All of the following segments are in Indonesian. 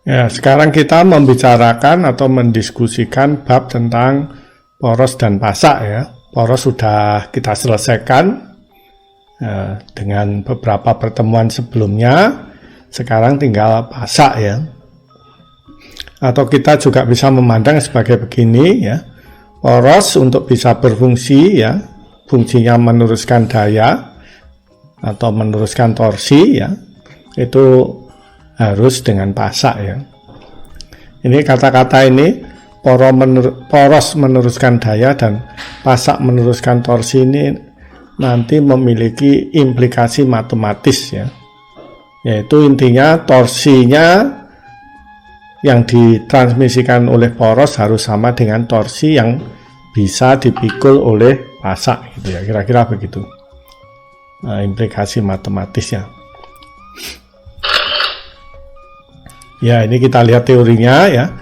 Ya, sekarang kita membicarakan atau mendiskusikan bab tentang poros dan pasak ya. Poros sudah kita selesaikan dengan beberapa pertemuan sebelumnya. Sekarang tinggal pasak ya. Atau kita juga bisa memandang sebagai begini ya. Poros untuk bisa berfungsi ya, fungsinya meneruskan daya atau meneruskan torsi ya, itu harus dengan pasak ya. Ini kata-kata ini poros meneruskan daya dan pasak meneruskan torsi ini nanti memiliki implikasi matematis ya. Yaitu intinya torsinya yang ditransmisikan oleh poros harus sama dengan torsi yang bisa dipikul oleh pasak gitu ya. Kira-kira begitu. Nah, implikasi matematisnya. Ya, ini kita lihat teorinya ya.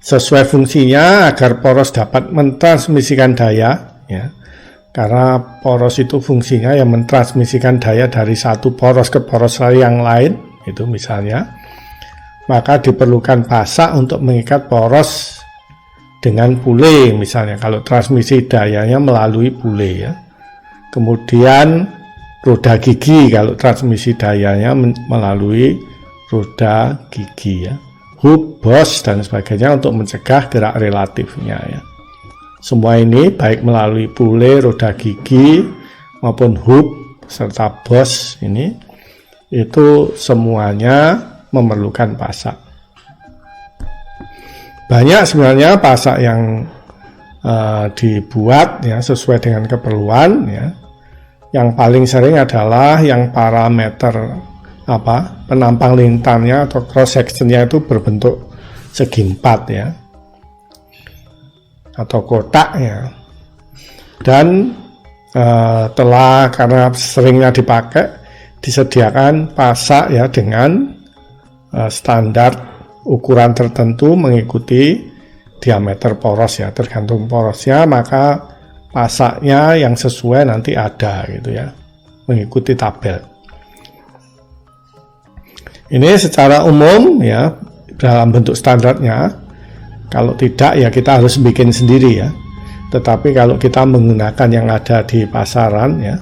Sesuai fungsinya agar poros dapat mentransmisikan daya ya. Karena poros itu fungsinya yang mentransmisikan daya dari satu poros ke poros yang lain, itu misalnya. Maka diperlukan pasak untuk mengikat poros dengan pule misalnya kalau transmisi dayanya melalui pule ya. Kemudian roda gigi kalau transmisi dayanya melalui roda gigi ya, hub, bos dan sebagainya untuk mencegah gerak relatifnya ya. Semua ini baik melalui pule, roda gigi maupun hub serta bos ini itu semuanya memerlukan pasak. Banyak sebenarnya pasak yang dibuat ya sesuai dengan keperluan ya. Yang paling sering adalah yang parameter penampang lintangnya atau cross sectionnya itu berbentuk segi empat ya atau kotak ya, dan karena seringnya dipakai disediakan pasak ya dengan standar ukuran tertentu mengikuti diameter poros ya, tergantung porosnya maka pasaknya yang sesuai nanti ada gitu ya, mengikuti tabel. Ini secara umum ya dalam bentuk standarnya. Kalau tidak ya kita harus bikin sendiri ya. Tetapi kalau kita menggunakan yang ada di pasaran ya,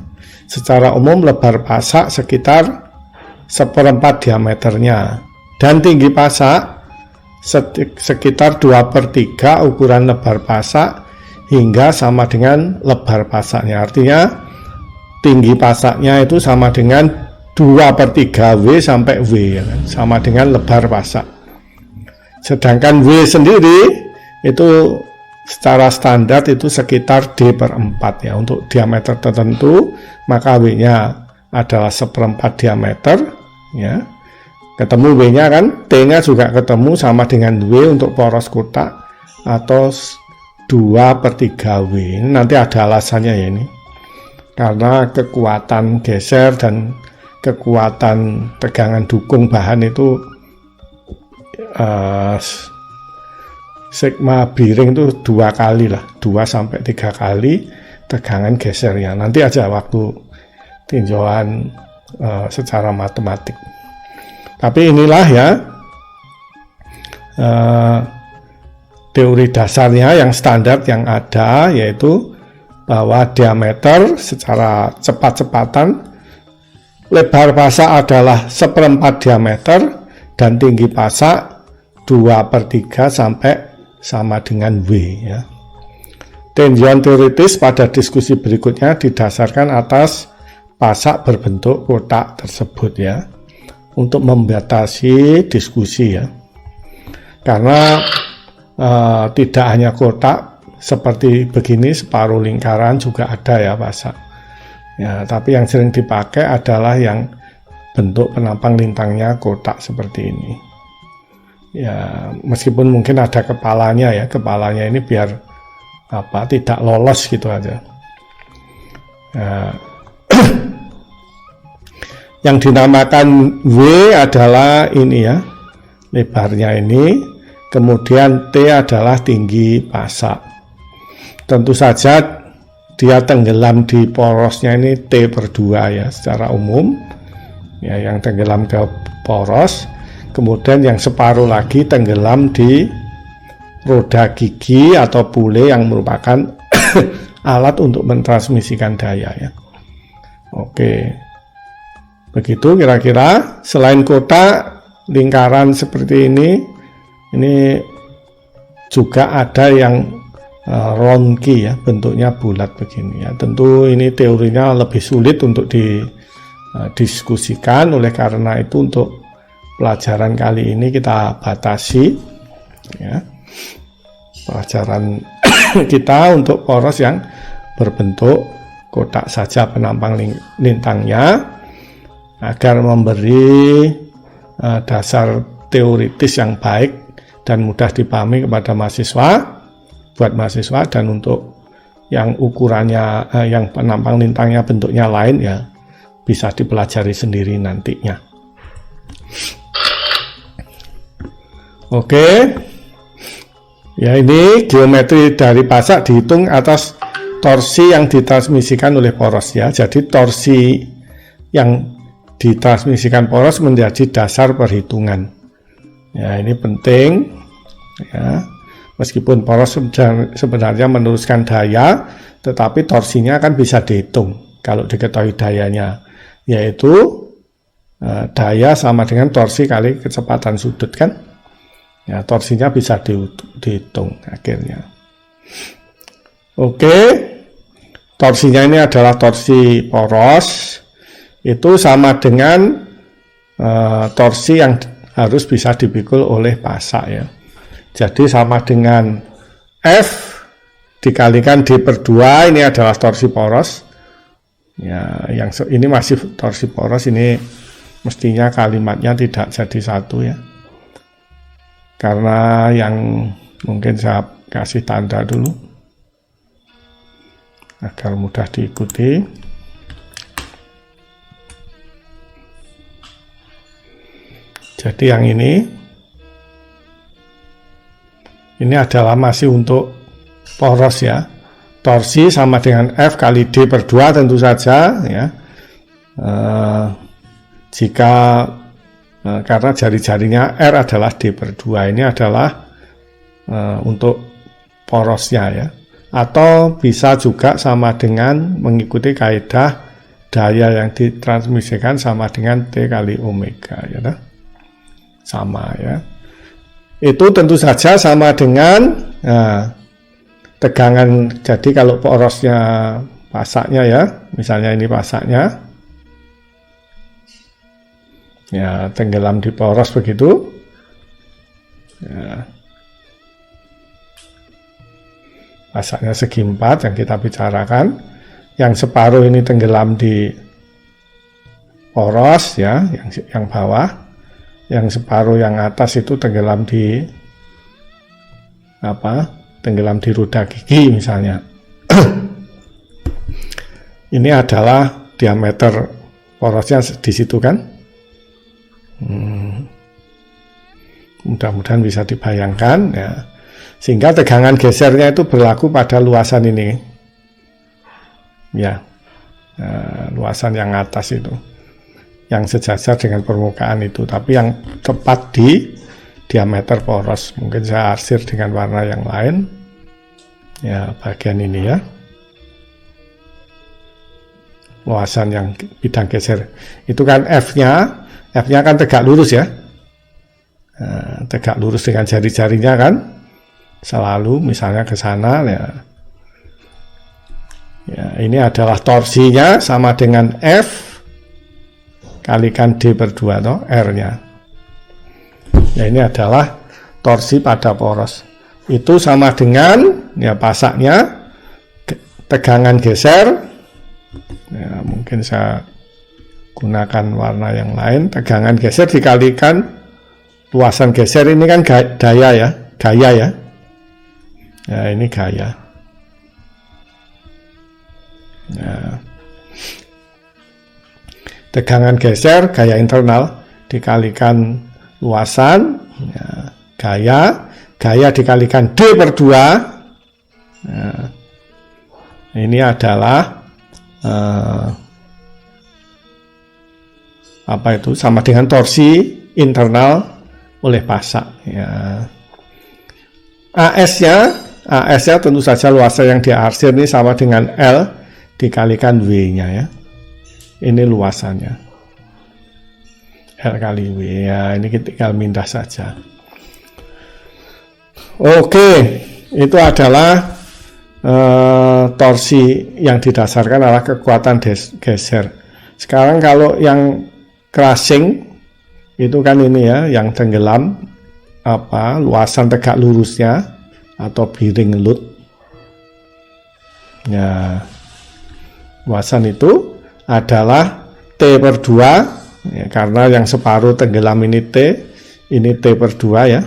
secara umum lebar pasak sekitar 1/4 diameternya dan tinggi pasak sekitar 2/3 ukuran lebar pasak hingga sama dengan lebar pasaknya. Artinya tinggi pasaknya itu sama dengan 2/3 W sampai W ya kan? Sama dengan lebar pasak. Sedangkan W sendiri itu secara standar itu sekitar D/4 ya. Untuk diameter tertentu maka W-nya adalah 1/4 diameter ya. Ketemu W-nya kan, T-nya juga ketemu sama dengan W untuk poros kotak atau 2/3 W. Ini nanti ada alasannya ya ini. Karena kekuatan geser dan kekuatan tegangan dukung bahan itu sigma bearing itu 2 kali lah, 2 sampai 3 kali tegangan gesernya. Nanti aja waktu tinjauan secara matematik. Tapi inilah ya teori dasarnya yang standar yang ada, yaitu bahwa diameter secara cepat-cepatan lebar pasak adalah 1/4 diameter dan tinggi pasak 2/3 sampai sama dengan W ya. Tinjauan teoritis pada diskusi berikutnya didasarkan atas pasak berbentuk kotak tersebut ya, untuk membatasi diskusi ya. Karena tidak hanya kotak seperti begini, separuh lingkaran juga ada ya pasak. Ya, tapi yang sering dipakai adalah yang bentuk penampang lintangnya kotak seperti ini. Ya, meskipun mungkin ada kepalanya ya, kepalanya ini biar tidak lolos gitu aja. Ya. Yang dinamakan W adalah ini ya, lebarnya ini, kemudian T adalah tinggi pasak. Tentu saja dia tenggelam di porosnya ini T/2 ya secara umum ya, yang tenggelam ke poros. kemudian yang separuh lagi tenggelam di roda gigi atau bule yang merupakan alat untuk mentransmisikan daya ya. Oke, begitu kira-kira. Selain kotak, lingkaran seperti ini juga ada yang ronki ya, bentuknya bulat begini ya. Tentu ini teorinya lebih sulit untuk didiskusikan, oleh karena itu untuk pelajaran kali ini kita batasi ya, pelajaran kita untuk poros yang berbentuk kotak saja penampang lintangnya, agar memberi dasar teoritis yang baik dan mudah dipahami kepada mahasiswa, buat mahasiswa, dan untuk yang ukurannya yang penampang lintangnya bentuknya lain ya bisa dipelajari sendiri nantinya. Oke, ya ini geometri dari pasak dihitung atas torsi yang ditransmisikan oleh poros ya. Jadi torsi yang ditransmisikan poros menjadi dasar perhitungan. Ya, ini penting ya. Meskipun poros sebenarnya meneruskan daya, tetapi torsinya kan bisa dihitung kalau diketahui dayanya, yaitu daya sama dengan torsi kali kecepatan sudut kan. Ya, torsinya bisa dihitung akhirnya. Oke, torsinya ini adalah torsi poros, itu sama dengan torsi yang harus bisa dipikul oleh pasak ya. Jadi sama dengan F dikalikan D/2, ini adalah torsi poros. Ya, yang ini masih torsi poros, ini mestinya kalimatnya tidak jadi satu ya. Karena yang mungkin saya kasih tanda dulu agar mudah diikuti. Jadi yang ini adalah masih untuk poros ya. Torsi sama dengan F kali D/2 tentu saja ya. Jika karena jari-jarinya R adalah D/2, ini adalah untuk porosnya ya. Atau bisa juga sama dengan mengikuti kaidah daya yang ditransmisikan sama dengan T kali omega ya. Sama ya. Itu tentu saja sama dengan tegangan. Jadi kalau porosnya pasaknya ya, misalnya ini pasaknya ya, tenggelam di poros begitu ya. Pasaknya segi 4 yang kita bicarakan, yang separuh ini tenggelam di poros ya, yang bawah, yang separuh yang atas itu tenggelam di tenggelam di roda gigi misalnya. Ini adalah diameter porosnya di situ kan. Mudah-mudahan bisa dibayangkan ya, sehingga tegangan gesernya itu berlaku pada luasan ini ya, luasan yang atas itu yang sejajar dengan permukaan itu, tapi yang tepat di diameter poros. Mungkin saya arsir dengan warna yang lain ya, bagian ini ya, luasan yang bidang geser itu kan F-nya kan tegak lurus ya, tegak lurus dengan jari-jarinya kan, selalu misalnya ke sana ya. Ya, ini adalah torsinya sama dengan F kalikan D/2 atau R-nya. Ya, ini adalah torsi pada poros. Itu sama dengan ya pasaknya, tegangan geser. Ya, mungkin saya gunakan warna yang lain. Tegangan geser dikalikan luasan geser, ini kan daya ya, gaya ya. Ya, ini gaya. Ya. Tegangan geser, gaya internal dikalikan luasan ya, gaya dikalikan D/2 ya. Ini adalah apa itu, sama dengan torsi internal oleh pasak ya. AS-nya tentu saja luasan yang diarsir ini sama dengan L dikalikan W-nya ya. Ini luasannya. L kali W ya, ini kita tinggal mindah saja. Oke, itu adalah torsi yang didasarkan adalah kekuatan geser. Sekarang kalau yang crashing itu kan ini ya, yang tenggelam luasan tegak lurusnya atau bearing load. Ya, luasan itu adalah T/2 ya, karena yang separuh tenggelam ini T, ini T/2 ya.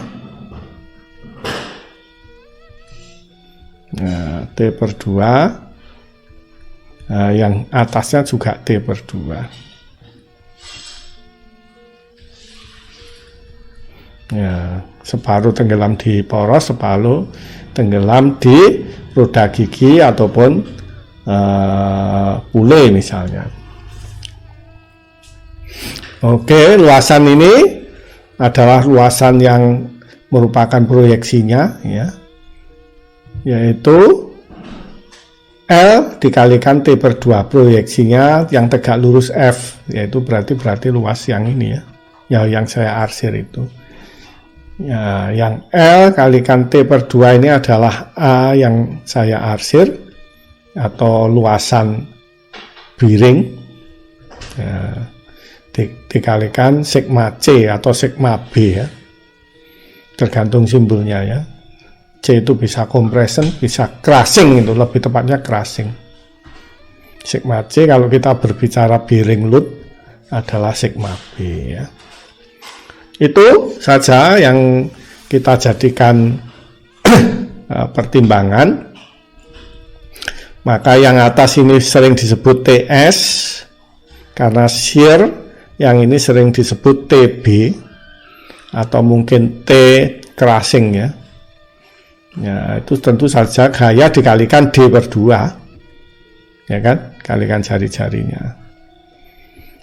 Nah, T/2 yang atasnya juga T/2 ya, separuh tenggelam di poros, separuh tenggelam di roda gigi ataupun pule misalnya. Oke, luasan ini adalah luasan yang merupakan proyeksinya ya, yaitu L dikalikan T/2 proyeksinya yang tegak lurus F, yaitu berarti luas yang ini ya, yang saya arsir itu ya, yang L kalikan T/2 ini adalah A yang saya arsir atau luasan bearing ya, dikalikan sigma C atau sigma B ya, tergantung simbolnya ya. C itu bisa compression, bisa crushing, itu lebih tepatnya crushing. Sigma C kalau kita berbicara bearing load adalah sigma B ya. Itu saja yang kita jadikan pertimbangan. Maka yang atas ini sering disebut TS karena shear, yang ini sering disebut TB atau mungkin T crushing ya. Ya, itu tentu saja gaya dikalikan D/2 ya kan, kalikan jari-jarinya.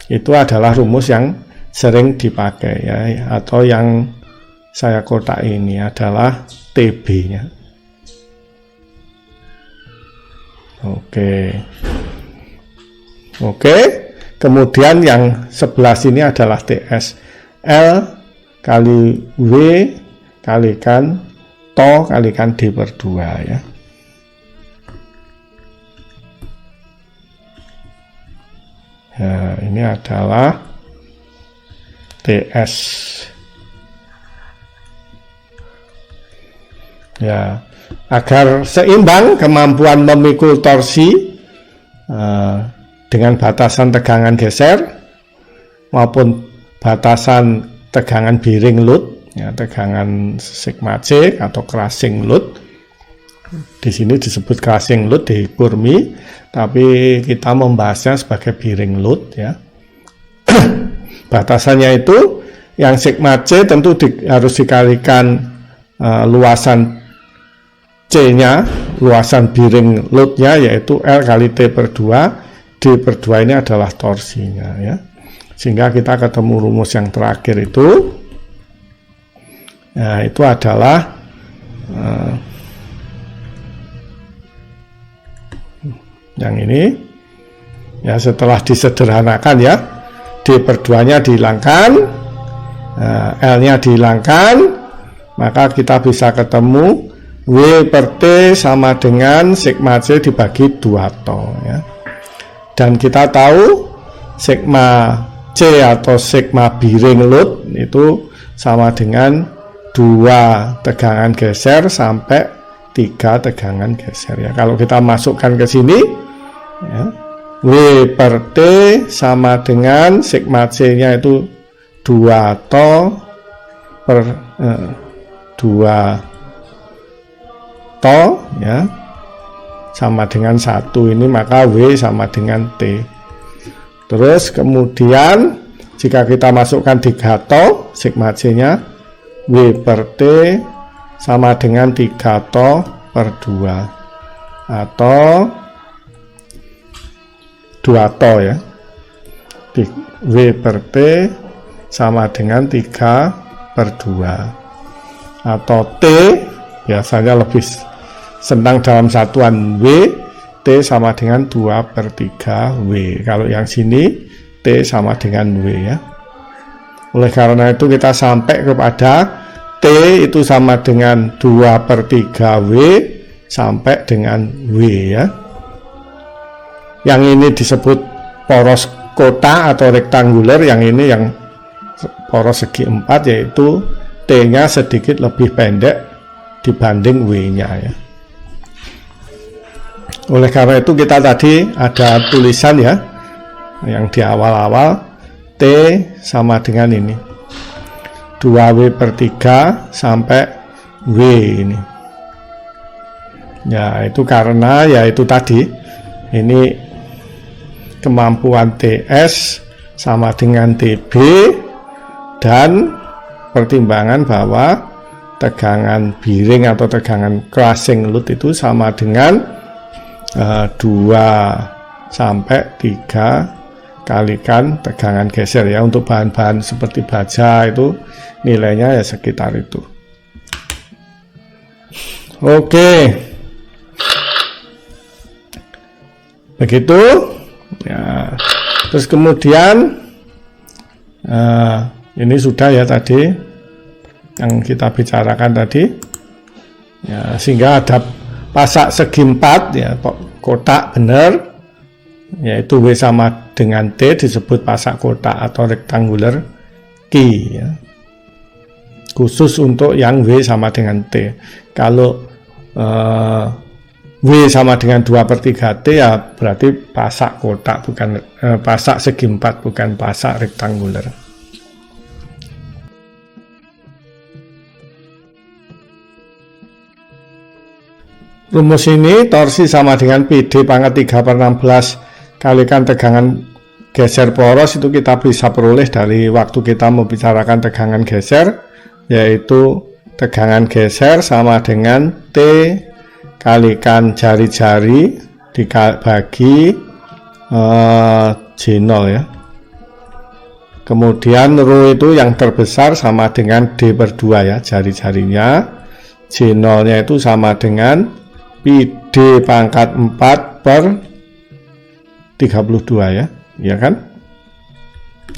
Itu adalah rumus yang sering dipakai ya, atau yang saya kotak ini adalah TB-nya. Oke, kemudian yang sebelah sini adalah TS. L kali W kalikan to kalikan D/2 ya. Ya, ini adalah TS. Ya, agar seimbang kemampuan memikul torsi dengan batasan tegangan geser maupun batasan tegangan bearing load ya, tegangan sigma C atau crushing load. Di sini disebut crushing load di Burmi, tapi kita membahasnya sebagai bearing load ya. Batasannya itu yang sigma C tentu harus dikalikan luasan C-nya, luasan bearing load-nya yaitu L kali T/2. D/2 ini adalah torsinya ya. Sehingga kita ketemu rumus yang terakhir itu. Nah, itu adalah yang ini ya, setelah disederhanakan ya, D/2-nya dihilangkan, L-nya dihilangkan, maka kita bisa ketemu W/T sama dengan sigma C dibagi 2 to ya. Dan kita tahu sigma C atau sigma bearing load itu sama dengan 2 tegangan geser sampai 3 tegangan geser ya. Kalau kita masukkan ke sini ya, W/T sama dengan sigma C-nya itu 2 to per 2 to ya, sama dengan 1 ini, maka W sama dengan T. Terus kemudian jika kita masukkan 3 to, sigma C-nya W/T sama dengan 3 to per 2 atau 2 to ya. W/T sama dengan 3 per 2. Atau T biasanya lebih senang dalam satuan W, T sama dengan 2 per 3 W. Kalau yang sini T sama dengan W ya. Oleh karena itu kita sampai kepada T itu sama dengan 2 per 3 W sampai dengan W ya. Yang ini disebut poros kotak atau rektanguler, yang ini yang poros segi 4, yaitu T-nya sedikit lebih pendek dibanding W-nya ya. Oleh karena itu kita tadi ada tulisan ya, yang di awal-awal T sama dengan ini 2W per 3 sampai W ini ya. Itu karena ya itu tadi, ini kemampuan TS sama dengan TB, dan pertimbangan bahwa tegangan biring atau tegangan crushing load itu sama dengan 2 sampai 3 kalikan tegangan geser ya. Untuk bahan-bahan seperti baja itu nilainya ya sekitar itu. Oke, begitu ya. Terus kemudian ini sudah ya tadi yang kita bicarakan tadi ya, sehingga ada pasak segi 4 ya, kotak benar, yaitu W sama dengan T disebut pasak kotak atau rectangular key ya. Khusus untuk yang W sama dengan T. Kalau W sama dengan 2 per 3 T ya berarti pasak kotak, bukan pasak segi 4, bukan pasak rectangular. Rumus ini torsi sama dengan PD pangkat 3 per 16 kalikan tegangan geser poros, itu kita bisa peroleh dari waktu kita membicarakan tegangan geser, yaitu tegangan geser sama dengan T kalikan jari-jari dibagi J0 ya. Kemudian rho itu yang terbesar sama dengan D per 2 ya, jari-jarinya. J0 nya itu sama dengan PD pangkat 4 per 32 ya, ya kan?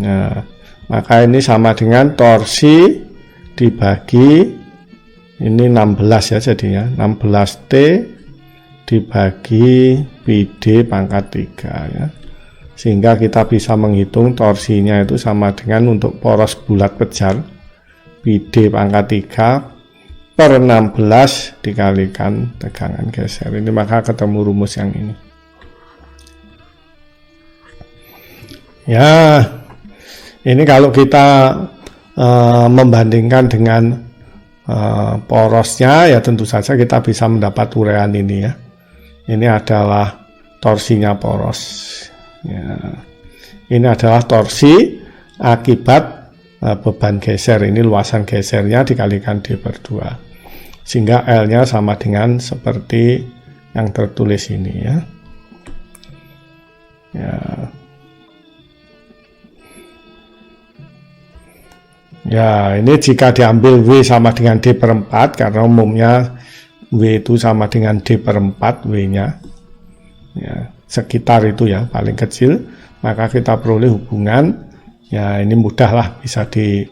Nah, maka ini sama dengan torsi dibagi ini 16 ya, jadinya 16T dibagi PD pangkat 3 ya. Sehingga kita bisa menghitung torsinya itu sama dengan untuk poros bulat pejar PD pangkat 3 per 16 dikalikan tegangan geser. Ini maka ketemu rumus yang ini. Ya, ini kalau kita membandingkan dengan porosnya ya tentu saja kita bisa mendapat uraian ini ya. Ini adalah torsinya poros. Ya. Ini adalah torsi akibat beban geser. Ini luasan gesernya dikalikan D per 2. Sehingga L-nya sama dengan seperti yang tertulis ini ya. Ya. Ya, ini jika diambil W sama dengan D per 4, karena umumnya W itu sama dengan D per 4 W-nya. Ya, sekitar itu ya, paling kecil. Maka kita peroleh hubungan, ya ini mudah lah, bisa di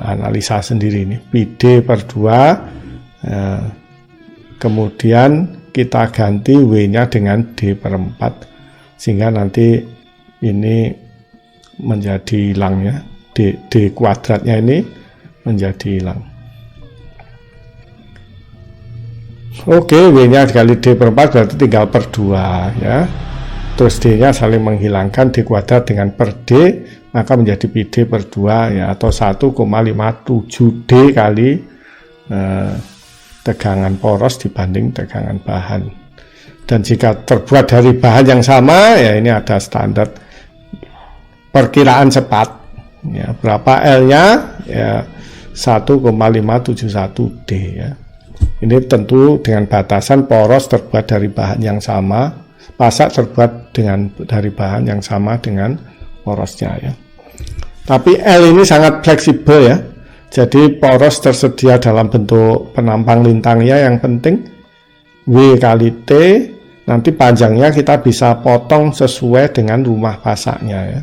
analisa sendiri ini. PD per 2, kemudian kita ganti W-nya dengan D per 4, sehingga nanti ini menjadi hilang ya. D kuadratnya ini menjadi hilang. Oke, W-nya dikali D per 4 berarti tinggal per 2 ya. Terus D-nya saling menghilangkan, D kuadrat dengan per D, maka menjadi PD per 2 ya, atau 1,57 D kali tegangan poros dibanding tegangan bahan. Dan jika terbuat dari bahan yang sama ya, ini ada standar perkiraan cepat ya, berapa L-nya ya, 1,571 D ya. Ini tentu dengan batasan poros terbuat dari bahan yang sama, pasak terbuat dari bahan yang sama dengan porosnya ya. Tapi L ini sangat fleksibel ya, Jadi poros tersedia dalam bentuk penampang lintangnya, yang penting W kali T, nanti panjangnya kita bisa potong sesuai dengan rumah pasaknya ya,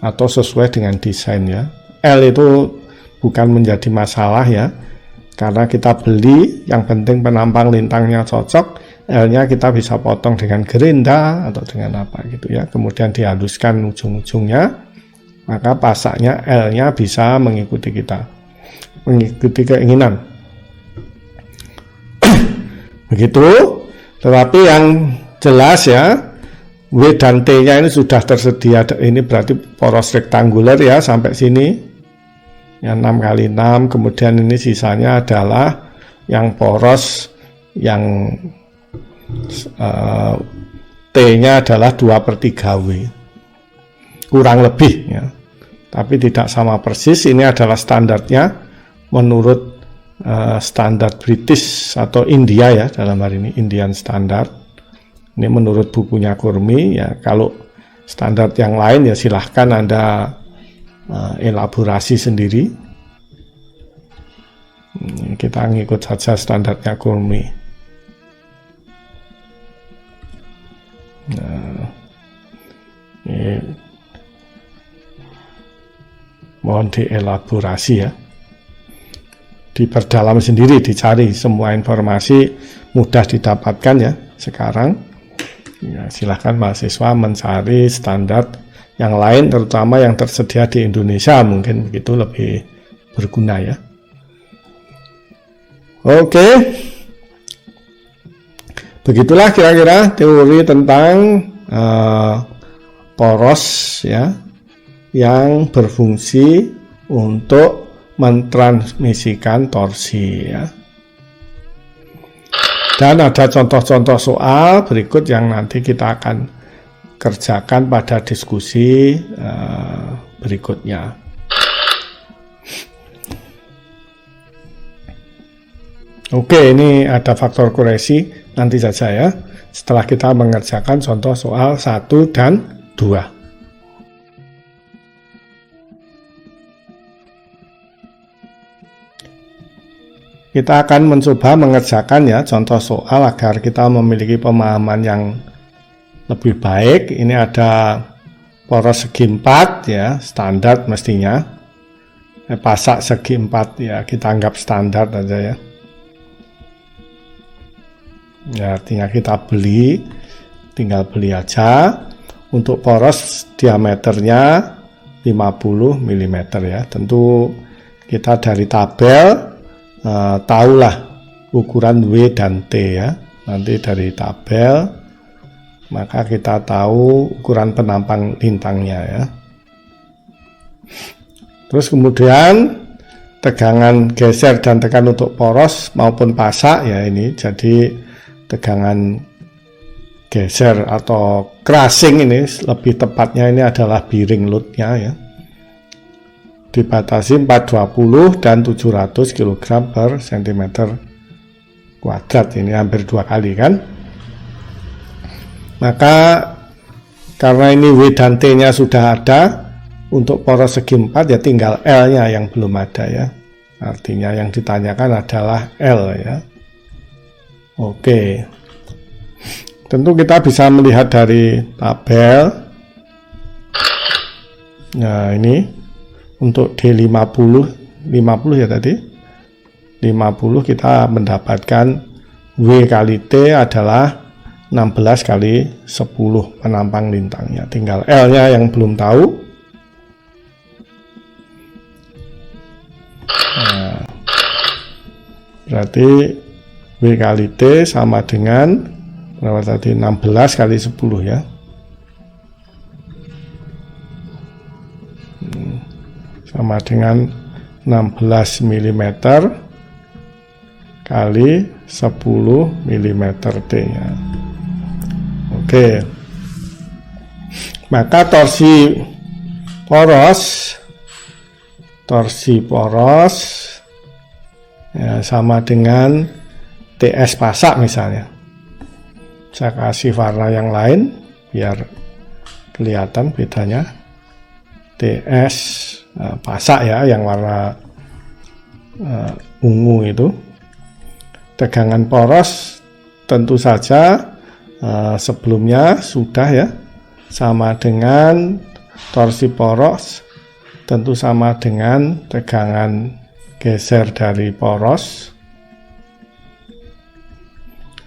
atau sesuai dengan desain ya. L itu bukan menjadi masalah ya, karena kita beli, yang penting penampang lintangnya cocok. L-nya kita bisa potong dengan gerinda atau dengan apa gitu ya, kemudian dihaluskan ujung-ujungnya, maka pasaknya L-nya bisa mengikuti keinginan. Begitu. Tetapi yang jelas ya, W dan T-nya ini sudah tersedia. Ini berarti poros rektanguler ya, sampai sini yang 6 kali 6. Kemudian ini sisanya adalah yang poros yang T-nya adalah 2/3 W, kurang lebih ya, tapi tidak sama persis. Ini adalah standarnya menurut standar British atau India ya, dalam hari ini Indian Standard. Ini menurut bukunya Khurmi ya. Kalau standar yang lain ya silahkan Anda elaborasi sendiri. Kita ngikut saja standarnya Khurmi. Nah, ini mohon dielaborasi ya, diperdalam sendiri, dicari semua informasi mudah didapatkan ya sekarang ya. Silahkan mahasiswa mencari standar yang lain, terutama yang tersedia di Indonesia, mungkin begitu lebih berguna ya. Oke. Begitulah kira-kira teori tentang poros ya, yang berfungsi untuk mentransmisikan torsi ya. Dan ada contoh-contoh soal berikut yang nanti kita akan kerjakan pada diskusi berikutnya. Oke, ini ada faktor koreksi nanti saja ya, setelah kita mengerjakan contoh soal 1 dan 2. Kita akan mencoba mengerjakan ya contoh soal agar kita memiliki pemahaman yang lebih baik. Ini ada poros segi 4 ya, standar mestinya. Pasak segi 4 ya, kita anggap standar aja ya. Ya, artinya kita tinggal beli aja. Untuk poros diameternya 50 mm ya. Tentu kita dari tabel tahulah ukuran W dan T ya. Nanti dari tabel maka kita tahu ukuran penampang lintangnya ya. Terus kemudian tegangan geser dan tekan untuk poros maupun pasak ya, ini jadi tegangan geser atau crushing, ini lebih tepatnya ini adalah bearing load-nya ya, dibatasi 420 dan 700 kg per cm kuadrat, ini hampir 2 kali kan. Maka karena ini W dan T nya sudah ada, untuk poros segi 4 ya tinggal L nya yang belum ada ya, artinya yang ditanyakan adalah L ya. Oke, tentu kita bisa melihat dari tabel. Nah ini untuk D50 ya tadi 50 kita mendapatkan W kali T adalah 16 kali 10 penampang lintangnya, tinggal L nya yang belum tahu. Nah, berarti W kali T sama dengan berapa tadi, 16 kali 10 ya. Sama dengan 16 mm kali 10 mm T nya. Oke. Maka torsi poros ya, sama dengan TS pasak misalnya. Saya kasih warna yang lain biar kelihatan bedanya. TS pasak ya, yang warna ungu itu. Tegangan poros tentu saja sebelumnya sudah ya, sama dengan torsi poros, tentu sama dengan tegangan geser dari poros.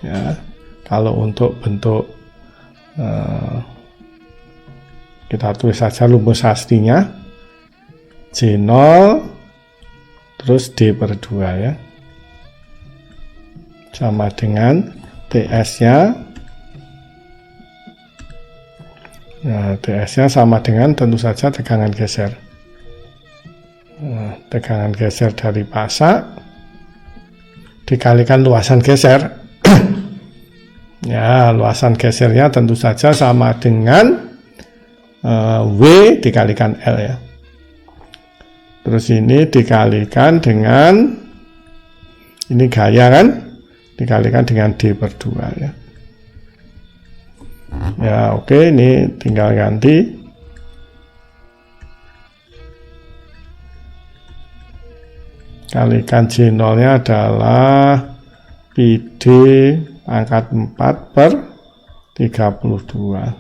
Ya, kalau untuk bentuk kita tulis saja rumus aslinya J0 terus D per 2 ya, sama dengan TS-nya. Nah, TS-nya sama dengan tentu saja tegangan geser. Nah, tegangan geser dari pasak dikalikan luasan geser. Ya, luasan gesernya tentu saja sama dengan W dikalikan L ya. Terus ini dikalikan dengan, ini gaya kan, dikalikan dengan D per 2 ya. Ya oke, ini tinggal ganti. Kalikan J0-nya adalah PD pangkat 4 per 32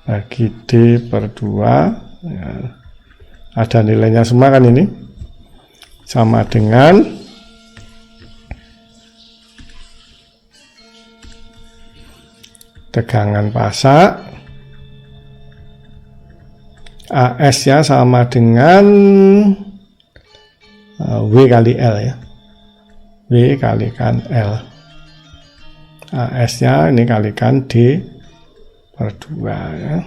bagi D per 2 ya. Ada nilainya semua kan, ini sama dengan tegangan pasak AS nya sama dengan W kali L ya, W kalikan L. AS nya ini kalikan D per 2 ya.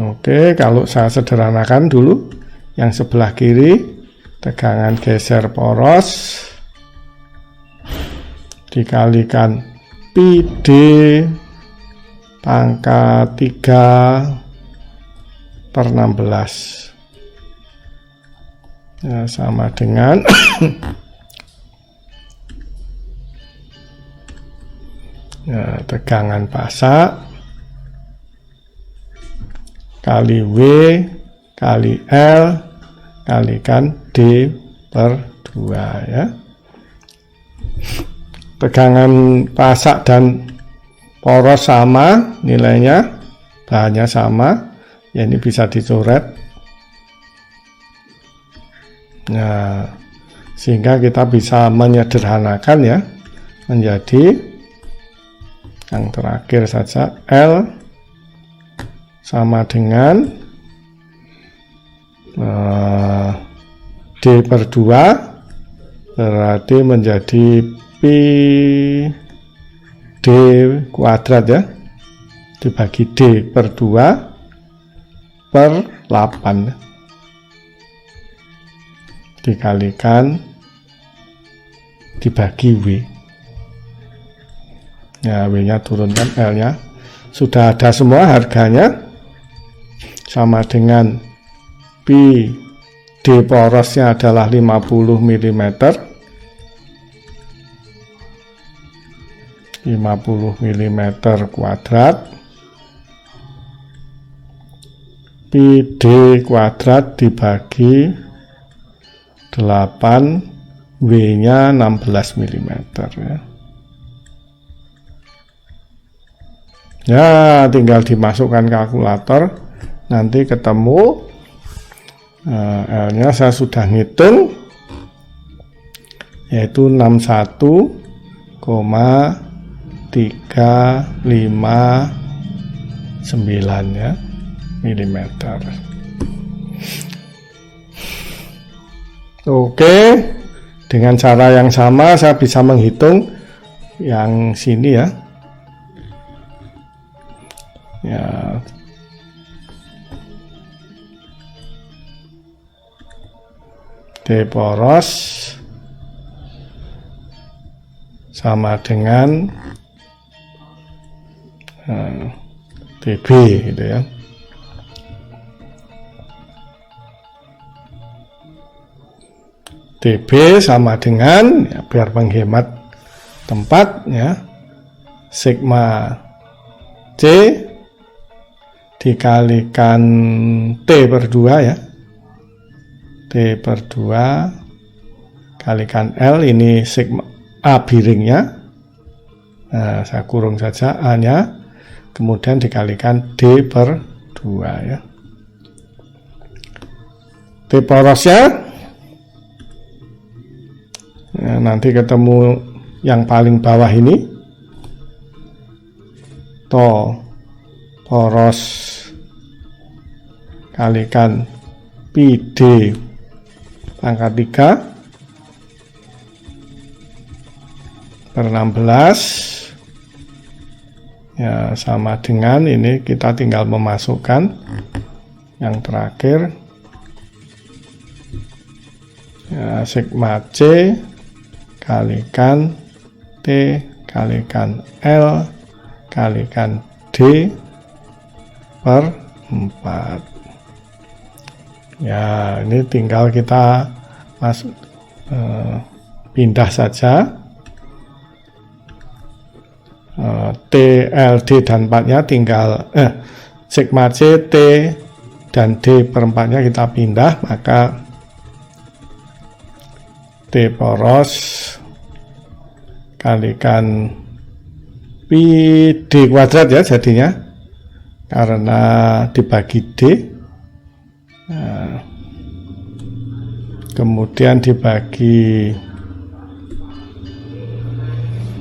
Oke, kalau saya sederhanakan dulu, yang sebelah kiri tegangan geser poros dikalikan PD pangkat 3 per 16 ya, sama dengan ya, tegangan pasak kali W kali L kalikan D per 2 ya. Tegangan pasak dan poros sama nilainya, bahannya sama ya, ini bisa dicoret. Nah, sehingga kita bisa menyederhanakan ya, menjadi yang terakhir saja L sama dengan D per 2 berarti menjadi P D kuadrat ya, dibagi D per 2 per 8 dikalikan dibagi W ya, W nya turunkan, L nya sudah ada semua, harganya sama dengan P D porosnya adalah 50 mm 50 mm kuadrat, PD kuadrat dibagi 8, W nya 16 mm ya. Ya, tinggal dimasukkan kalkulator, nanti ketemu L nya saya sudah ngitung, yaitu 61,359 ya milimeter. Oke, dengan cara yang sama saya bisa menghitung yang sini ya. Ya, D poros sama dengan DB gitu ya. DB sama dengan ya, biar menghemat tempat ya, sigma C dikalikan T per 2 ya. T per 2 kalikan L, ini sigma A biringnya. Nah, saya kurung saja A-nya. Kemudian dikalikan D per 2 ya. T porosnya nah, nanti ketemu yang paling bawah ini, to poros kalikan PD pangkat 3 per 16 ya, sama dengan ini, kita tinggal memasukkan yang terakhir ya, sigma C kalikan T kalikan L kalikan D per 4 ya. Ini tinggal kita masuk pindah saja T, L, D dan 4 nya tinggal sigma C, T dan D per 4 nya kita pindah, maka T poros kalikan pi D kuadrat ya jadinya, karena dibagi D. Nah, kemudian dibagi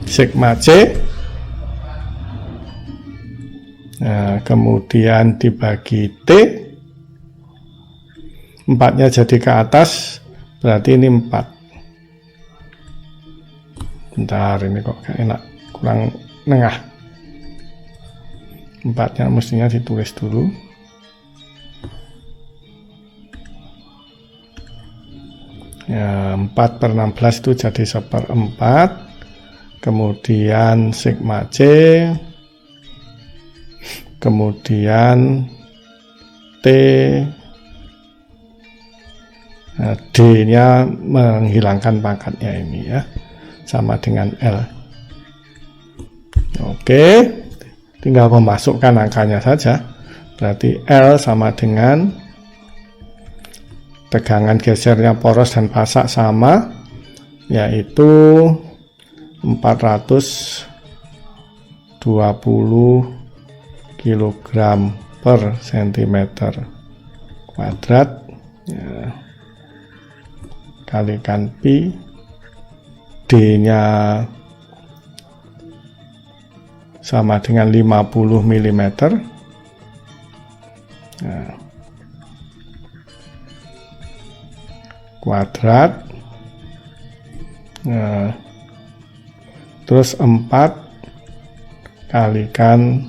sigma C. Nah, kemudian dibagi T. 4-nya jadi ke atas, berarti ini 4. Bentar, ini kok gak enak, kurang nengah. 4-nya mestinya ditulis dulu. Ya, 4 per 16 itu jadi 1/4. Kemudian sigma C, kemudian T, nah, D-nya menghilangkan pangkatnya ini ya, sama dengan L. Oke, tinggal memasukkan angkanya saja. Berarti L sama dengan tegangan gesernya poros dan pasak sama, yaitu 420 kg per cm kuadrat ya, kalikan pi, D-nya sama dengan 50 mm. Nah, kuadrat. Nah, terus 4 kalikan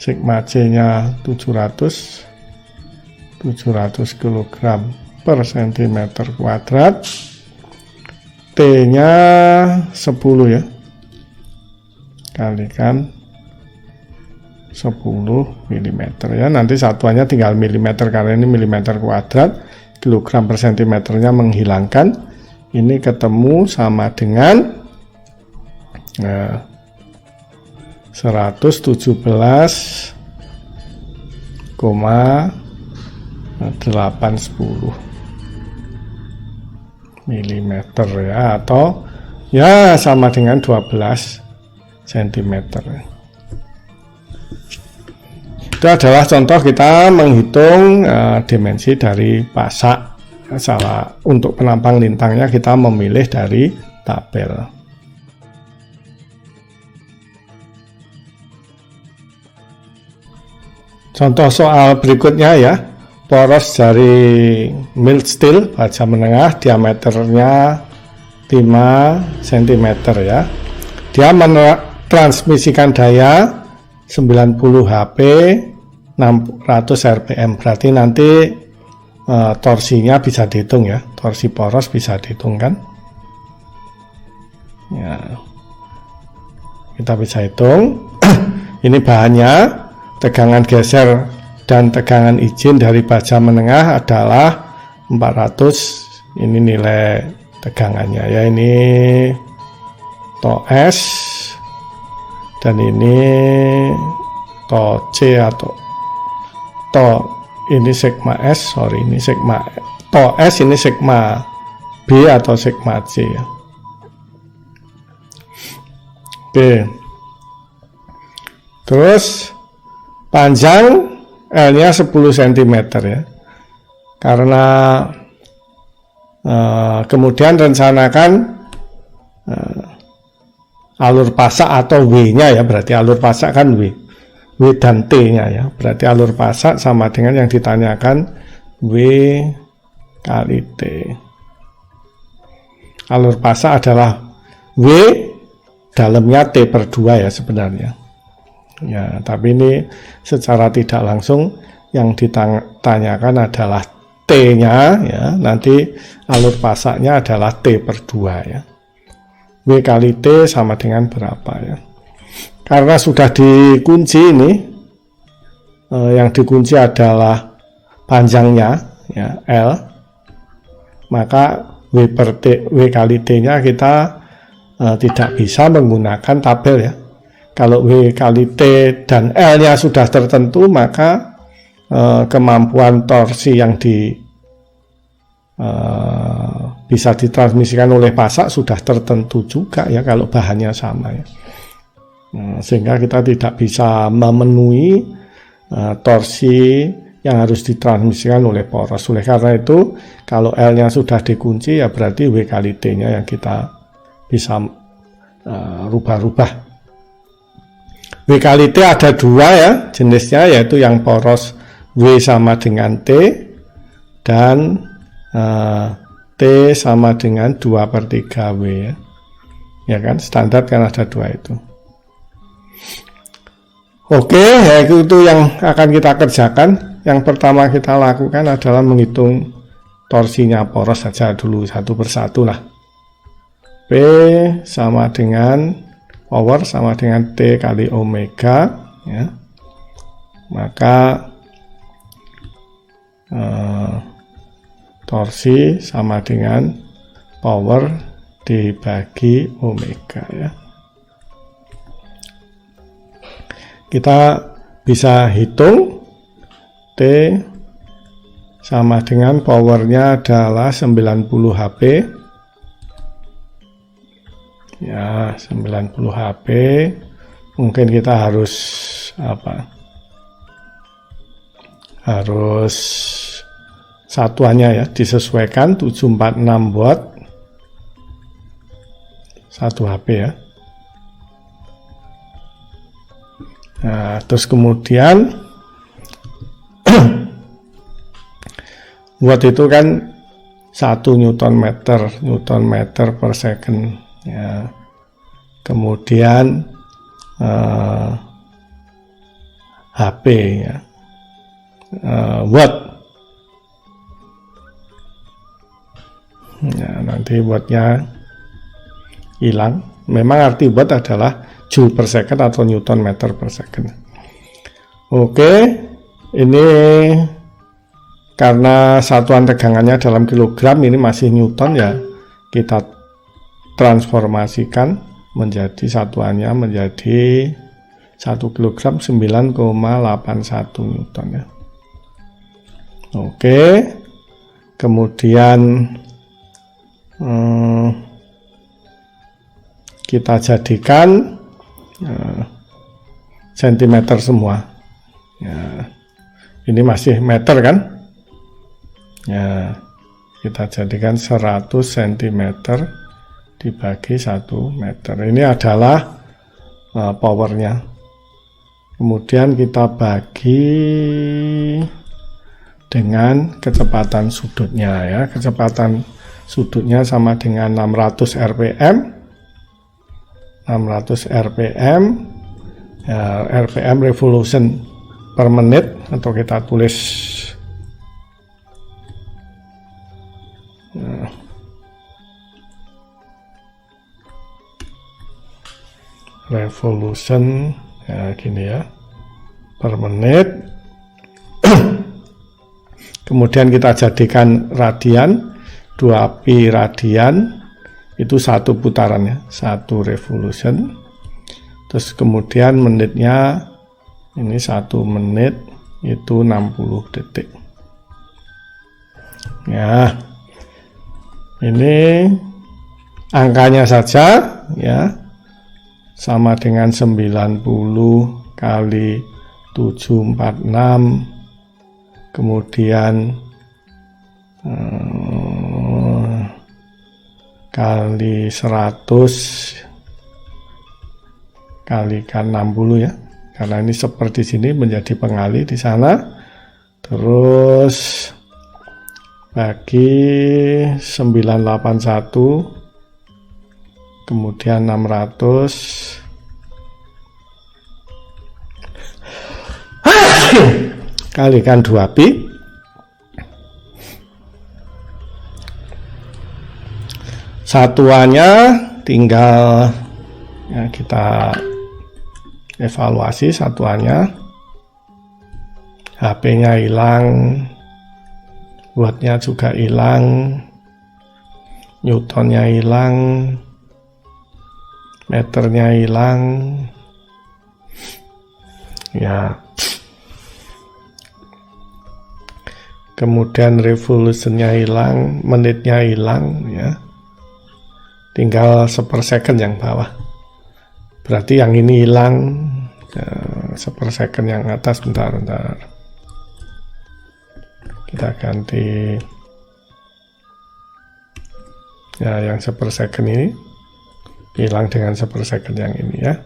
sigma C-nya 700 kg per cm kuadrat. T-nya 10 ya, kalikan 10 mm ya. Nanti satuannya tinggal milimeter karena ini milimeter kuadrat. Kilogram per sentimeternya menghilangkan. Ini ketemu sama dengan 117,810 mm ya, atau ya sama dengan 12 cm. Itu adalah contoh kita menghitung dimensi dari pasak. Untuk penampang lintangnya kita memilih dari tabel. Contoh soal berikutnya ya, poros dari mild steel baja menengah, diameternya 5 cm ya. Dia mentransmisikan daya 90 HP 600 rpm. Berarti nanti torsinya bisa dihitung ya, torsi poros bisa dihitung kan ya, kita bisa hitung. Ini bahannya, tegangan geser dan tegangan izin dari baja menengah adalah 400. Ini nilai tegangannya ya, ini to S dan ini atau C atau to ini sigma S, ini sigma to S, ini sigma B atau sigma C ya. Oke. Terus panjang L-nya 10 cm ya. Karena kemudian rencanakan alur pasak atau W-nya ya, berarti alur pasak kan W dan T-nya ya. Berarti alur pasak sama dengan yang ditanyakan W kali T. Alur pasak adalah W, dalamnya T per 2 ya sebenarnya. Ya, tapi ini secara tidak langsung yang ditanyakan adalah T-nya ya. Nanti alur pasaknya adalah T per 2 ya. W kali T sama dengan berapa ya. Karena sudah dikunci ini, yang dikunci adalah panjangnya ya, L, maka W per T, W kali T-nya kita tidak bisa menggunakan tabel ya. Kalau W kali T dan L-nya sudah tertentu, maka kemampuan torsi yang bisa ditransmisikan oleh pasak sudah tertentu juga ya kalau bahannya sama ya. Sehingga kita tidak bisa memenuhi torsi yang harus ditransmisikan oleh poros. Oleh karena itu, kalau L-nya sudah dikunci ya berarti W kali T-nya yang kita bisa rubah-rubah. W kali T ada 2 ya jenisnya, yaitu yang poros W sama dengan T dan T sama dengan 2/3 W ya. Ya kan, standar kan ada 2 itu. Oke, ya itu yang akan kita kerjakan. Yang pertama kita lakukan adalah menghitung torsinya poros saja dulu satu persatu lah. P sama dengan power sama dengan T kali omega ya. Maka torsi sama dengan power dibagi omega ya. Kita bisa hitung T sama dengan powernya adalah 90 HP ya, 90 HP. Mungkin kita harus harus satuannya ya disesuaikan, 746 watt 1 HP ya. Nah, terus kemudian watt itu kan 1 Newton meter per second ya. Kemudian HP ya, watt ya, nanti wattnya hilang. Memang arti watt adalah joule per second atau Newton meter per second. Oke, ini karena satuan tegangannya dalam kilogram, ini masih Newton ya, kita transformasikan menjadi satuannya menjadi 1 kilogram 9,81 Newton ya. Oke, kemudian kita jadikan sentimeter semua ya. Ini masih meter kan ya, kita jadikan 100 cm dibagi 1 meter. Ini adalah powernya. Kemudian kita bagi dengan kecepatan sudutnya ya. Kecepatan sudutnya sama dengan 600 rpm. 600 rpm ya, rpm revolution per menit, atau kita tulis revolution ya, gini ya, per menit. Kemudian kita jadikan radian, 2pi radian itu 1 putarannya, 1 revolution. Terus kemudian menitnya Ini 1 menit itu 60 detik. Ya, ini angkanya saja ya sama dengan 90 kali 746, kemudian kali 100 kalikan 60 ya, karena ini seperti sini menjadi pengali di sana, terus bagi 981, kemudian 600 kalikan 2pi, satuannya tinggal ya kita evaluasi satuannya. HP-nya hilang, wattnya juga hilang, newtonnya hilang, meternya hilang ya, kemudian revolutionnya hilang, menitnya hilang ya, tinggal 1/second yang bawah, berarti yang ini hilang ya, 1/second yang atas. Bentar kita ganti ya, yang 1/second ini hilang dengan 1/second yang ini ya.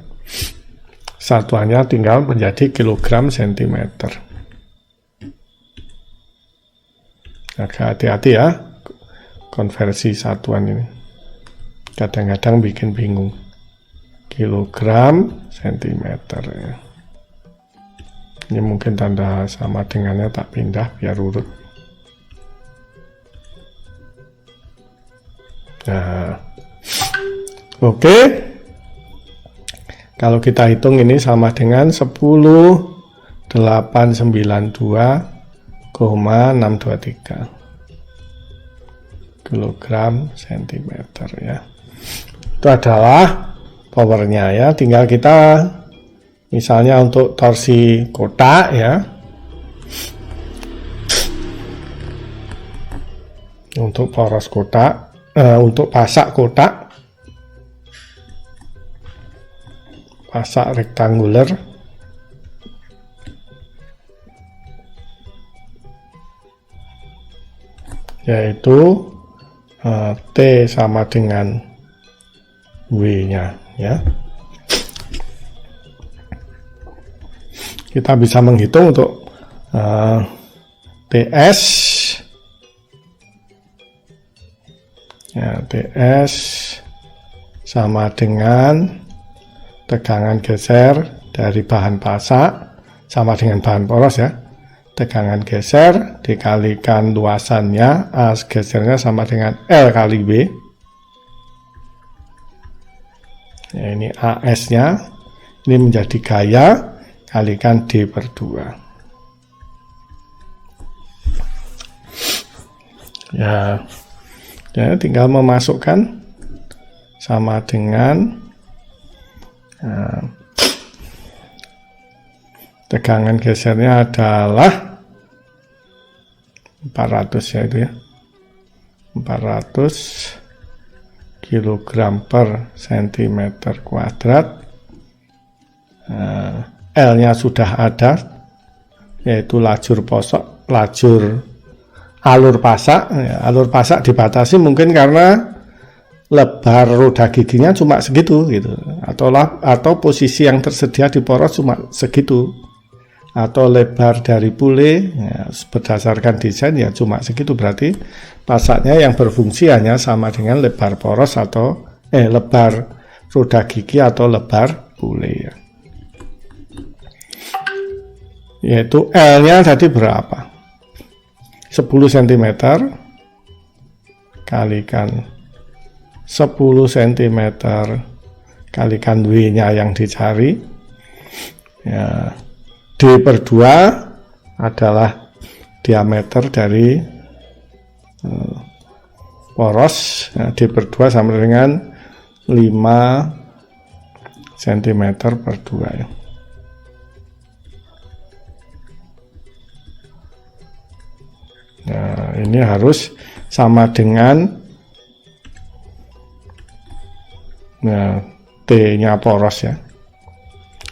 Satuannya tinggal menjadi kilogram sentimeter. Agak hati-hati ya konversi satuan ini, kadang-kadang bikin bingung. Kilogram sentimeter ya. Ini mungkin tanda sama dengannya tak pindah biar urut. Nah, oke. Kalau kita hitung ini sama dengan 10.892,623 kilogram sentimeter ya. Itu adalah powernya ya. Tinggal kita misalnya untuk torsi kotak ya, untuk poros kotak, untuk pasak kotak, pasak rektanguler, yaitu T sama dengan W-nya ya. Kita bisa menghitung untuk TS ya, TS sama dengan tegangan geser dari bahan pasak sama dengan bahan poros ya. Tegangan geser dikalikan luasannya, A gesernya sama dengan L kali B. Ya, ini AS-nya, ini menjadi gaya, kalikan D/2. Ya, tinggal memasukkan sama dengan tegangan gesernya adalah 400 ya, itu ya, 400 kilogram per sentimeter kuadrat. L-nya sudah ada, yaitu lajur alur pasak ya. Alur pasak dibatasi mungkin karena lebar roda giginya cuma segitu gitu, atau posisi yang tersedia di poros cuma segitu, atau lebar dari pule ya, berdasarkan desain ya cuma segitu, berarti pasaknya yang berfungsi hanya sama dengan lebar poros atau lebar roda gigi atau lebar pule ya. Yaitu L-nya tadi berapa? 10 cm kalikan 10 cm kalikan W-nya yang dicari ya. D/2 adalah diameter dari poros ya, D/2 sama dengan 5 cm/2 ya. Nah, ini harus sama dengan T-nya poros ya.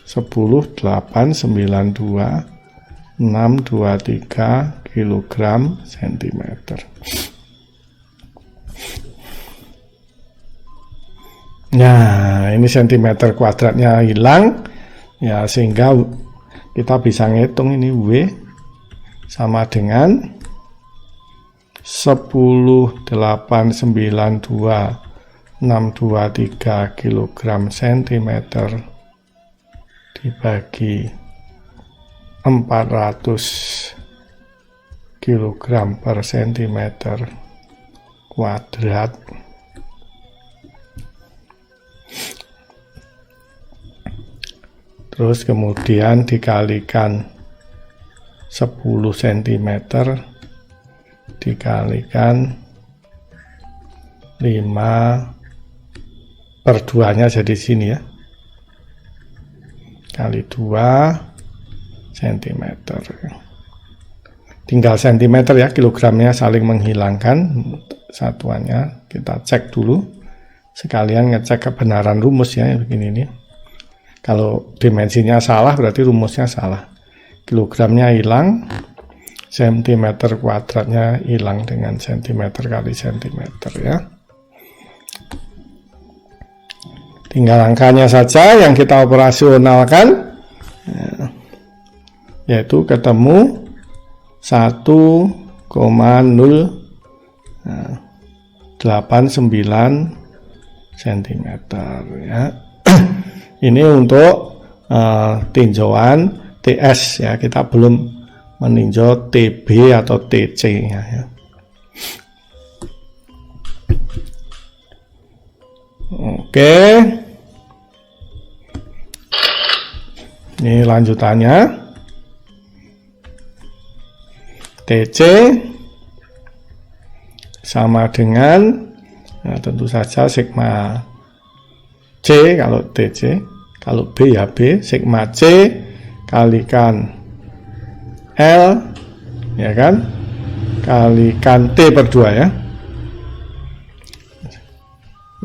10,892,623 kilogram sentimeter. Nah, ini sentimeter kuadratnya hilang ya, sehingga kita bisa ngitung ini W sama dengan 10,892,623 kilogram sentimeter dibagi 400 kilogram per sentimeter kuadrat. Terus kemudian dikalikan 10 cm dikalikan 5/2-nya jadi sini ya, kali 2 cm. Tinggal cm ya, kilogramnya saling menghilangkan satuannya. Kita cek dulu sekalian ngecek kebenaran rumus ya, begini nih. Kalau dimensinya salah berarti rumusnya salah. Kilogramnya hilang, sentimeter kuadratnya hilang dengan sentimeter kali sentimeter ya. Tinggal angkanya saja yang kita operasionalkan, yaitu ketemu 1,089 cm ya. Ini untuk tinjauan TS ya, kita belum meninjau TB atau TC ya. Oke, ini lanjutannya. TC sama dengan, nah tentu saja sigma C kalau TC, kalau B ya B, sigma C kalikan L ya kan, kalikan T/2 ya.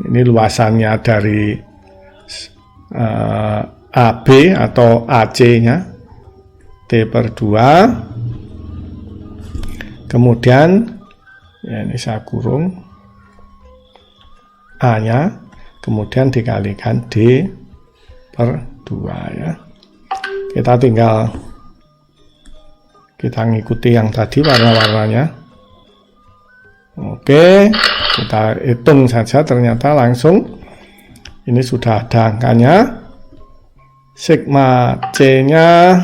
Ini luasannya dari AB atau AC-nya T/2. Kemudian ya ini saya kurung A-nya, kemudian dikalikan D/2 ya. Kita tinggal ngikuti yang tadi warna-warnanya. Oke, kita hitung saja, ternyata langsung ini sudah ada angkanya. Sigma C-nya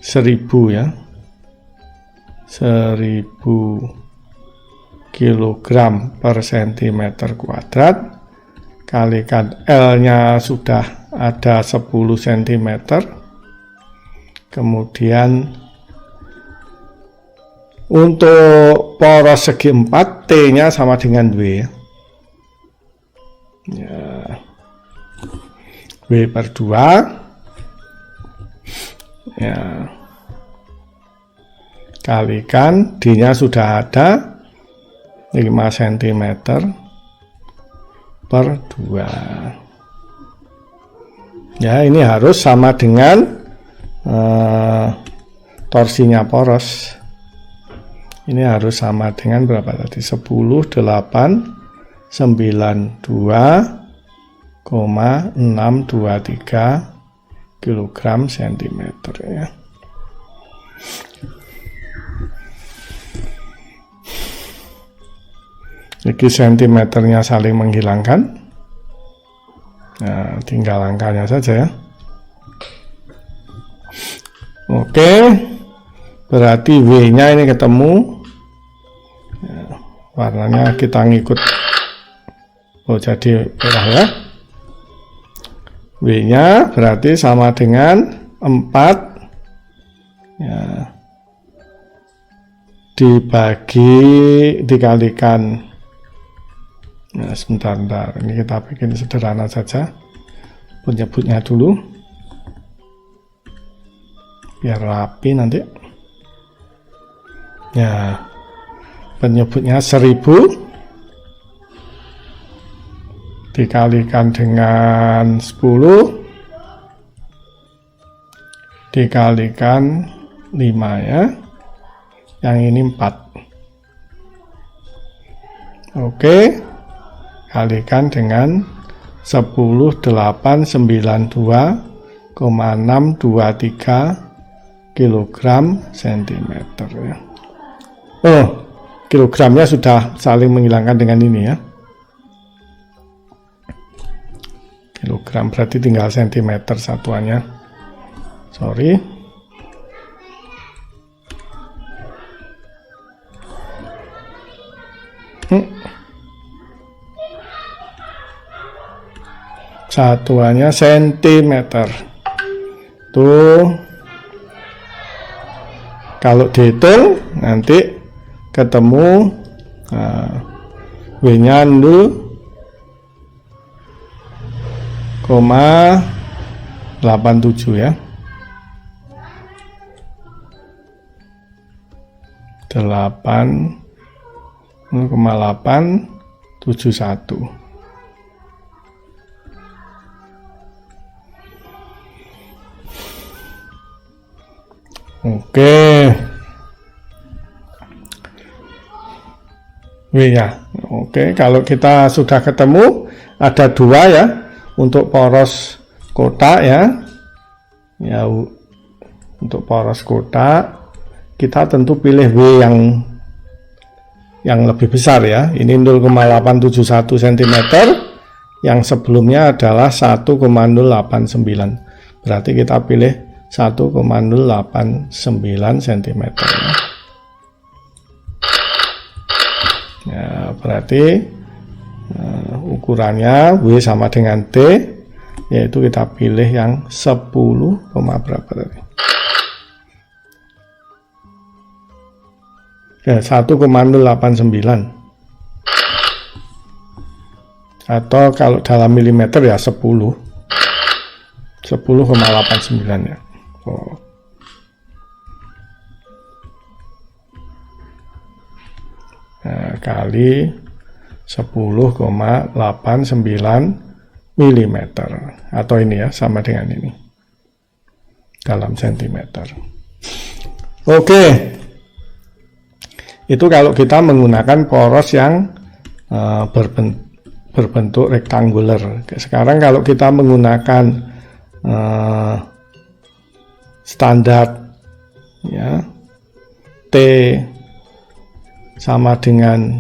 1000 ya, 1000 kilogram per sentimeter kuadrat, kalikan L-nya sudah ada 10 cm, kemudian untuk poros segi 4 T-nya sama dengan W ya, W/2 ya, kalikan D-nya sudah ada 5 cm per 2 ya. Ini harus sama dengan torsinya poros. Ini harus sama dengan berapa tadi? 10,892,623 kilogram sentimeter ya. Jadi sentimeternya saling menghilangkan. Nah, tinggal angkanya saja ya. Oke, berarti W-nya ini ketemu ya, warnanya kita ngikut, oh jadi merah ya. W-nya berarti sama dengan 4 ya, dikalikan, nah sebentar, ini kita bikin sederhana saja, penyebutnya dulu. biar rapi nanti. Ya, penyebutnya 1000 dikalikan dengan 10 dikalikan 5 ya. Yang ini 4. Oke, kalikan dengan 10.892,623 kilogram sentimeter ya. Oh, kilogramnya sudah saling menghilangkan dengan ini ya. Kilogram berarti tinggal sentimeter satuannya. Sorry. Satuannya sentimeter. Tuh. Kalau dihitung nanti ketemu W-nya 0,87 ya. 0,871. Oke. W ya. Oke, kalau kita sudah ketemu ada 2 ya untuk poros kotak ya. Ya, untuk poros kotak kita tentu pilih W yang lebih besar ya. Ini 0,871 cm. Yang sebelumnya adalah 1,089. Berarti kita pilih 1,089 cm ya, berarti ukurannya W sama dengan T, yaitu kita pilih yang 10, berapa tadi ya, 1,089 atau kalau dalam milimeter ya 10,89 ya. Oh. Nah, kali 10,89 mm atau ini ya, sama dengan ini dalam sentimeter. Oke, itu kalau kita menggunakan poros yang berbentuk rektanguler. Sekarang kalau kita menggunakan standar ya, T sama dengan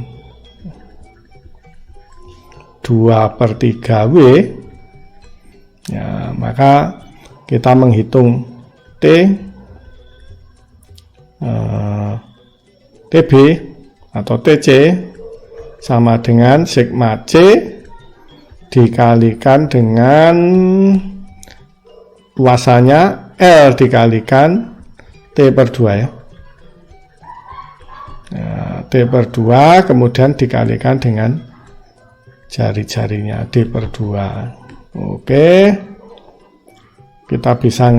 2/3 W ya, maka kita menghitung TB atau TC sama dengan sigma C dikalikan dengan luasannya L dikalikan T/2 ya. Nah, T/2 kemudian dikalikan dengan jari-jarinya D/2. Oke, kita bisa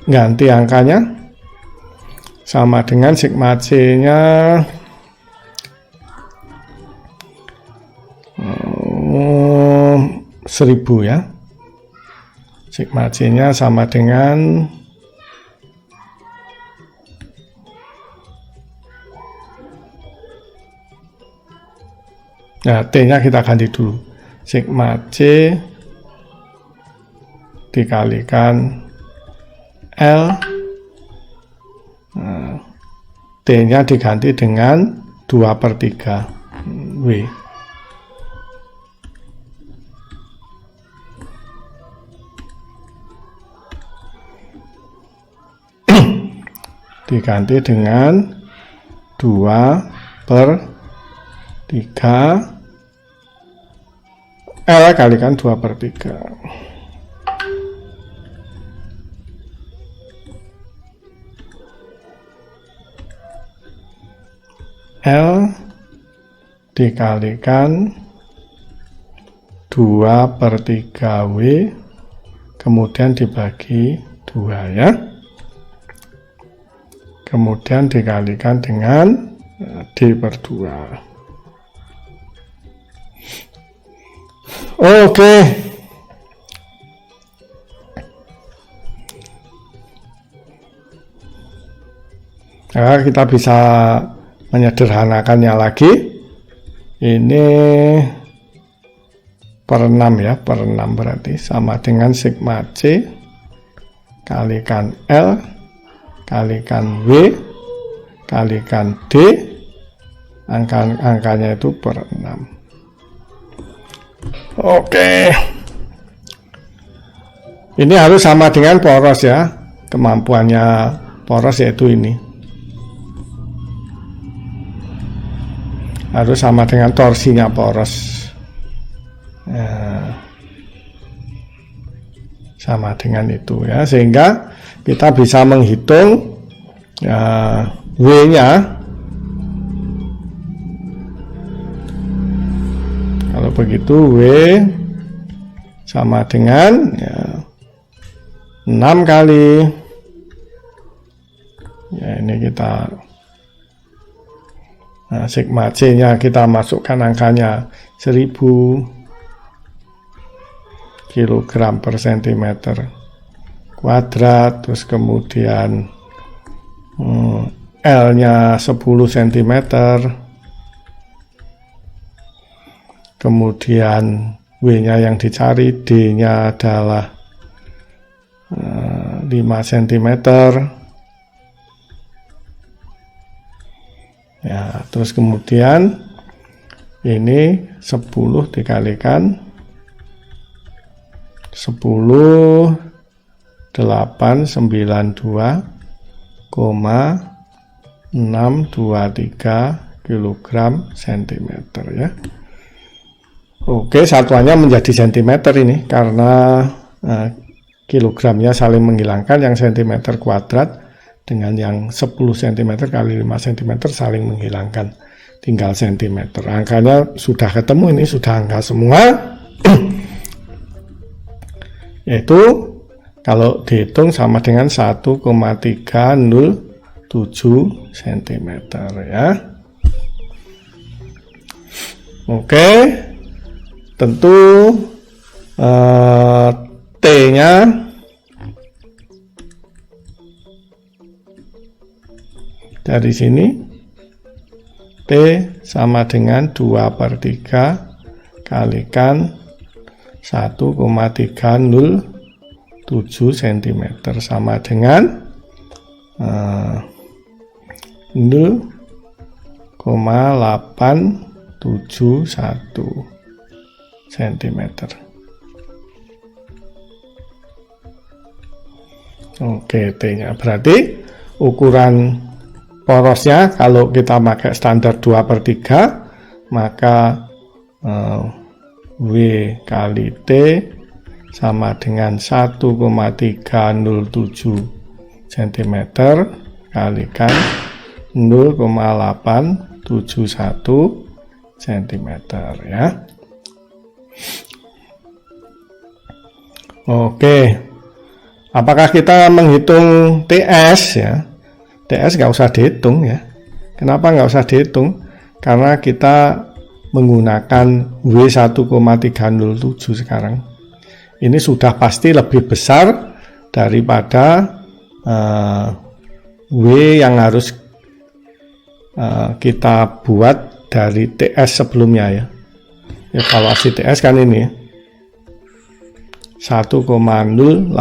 ganti angkanya sama dengan sigma C nya 1000 ya. Sigma C nya sama dengan nah, T nya kita ganti dulu. Sigma C dikalikan L. Nah, T nya diganti dengan 2/3 W. Diganti dengan 2/3 L kalikan 2/3. L dikalikan 2/3 W kemudian dibagi 2 ya. kemudian dikalikan dengan D per 2. Oke. Nah, kita bisa menyederhanakannya lagi. Ini per 6 ya, per 6 berarti sama dengan sigma C kalikan L kalikan W kalikan D, angkanya itu per 6. Oke. Ini harus sama dengan poros ya, kemampuannya poros yaitu ini. Harus sama dengan torsinya poros. Sama dengan itu ya, sehingga kita bisa menghitung W-nya. Kalau begitu W sama dengan 6 kali ya, ini kita sigma C nya kita masukkan angkanya 1000 kilogram per sentimeter kuadrat, terus kemudian L nya 10 cm, kemudian W nya yang dicari, D nya adalah 5 cm ya, terus kemudian ini 10 dikalikan 10.892,623 kilogram sentimeter ya. Oke, satuannya menjadi sentimeter ini karena kilogramnya saling menghilangkan, yang sentimeter kuadrat dengan yang 10 cm kali 5 cm saling menghilangkan, tinggal sentimeter. Angkanya sudah ketemu, ini sudah angka semua. Yaitu kalau dihitung sama dengan 1,307 cm ya. Oke, tentu T-nya dari sini T sama dengan 2/3 kalikan 1,307 cm sama dengan 0,871 cm. Oke, T-nya berarti ukuran porosnya kalau kita pakai standar 2/3, maka W kali T sama dengan 1,307 cm kalikan 0,871 cm ya. Oke, apakah kita menghitung TS ya? TS nggak usah dihitung ya. Kenapa nggak usah dihitung? Karena kita menggunakan W 1,307 sekarang. Ini sudah pasti lebih besar daripada W yang harus kita buat dari TS sebelumnya ya. Evaluasi TS kan ini 1,089.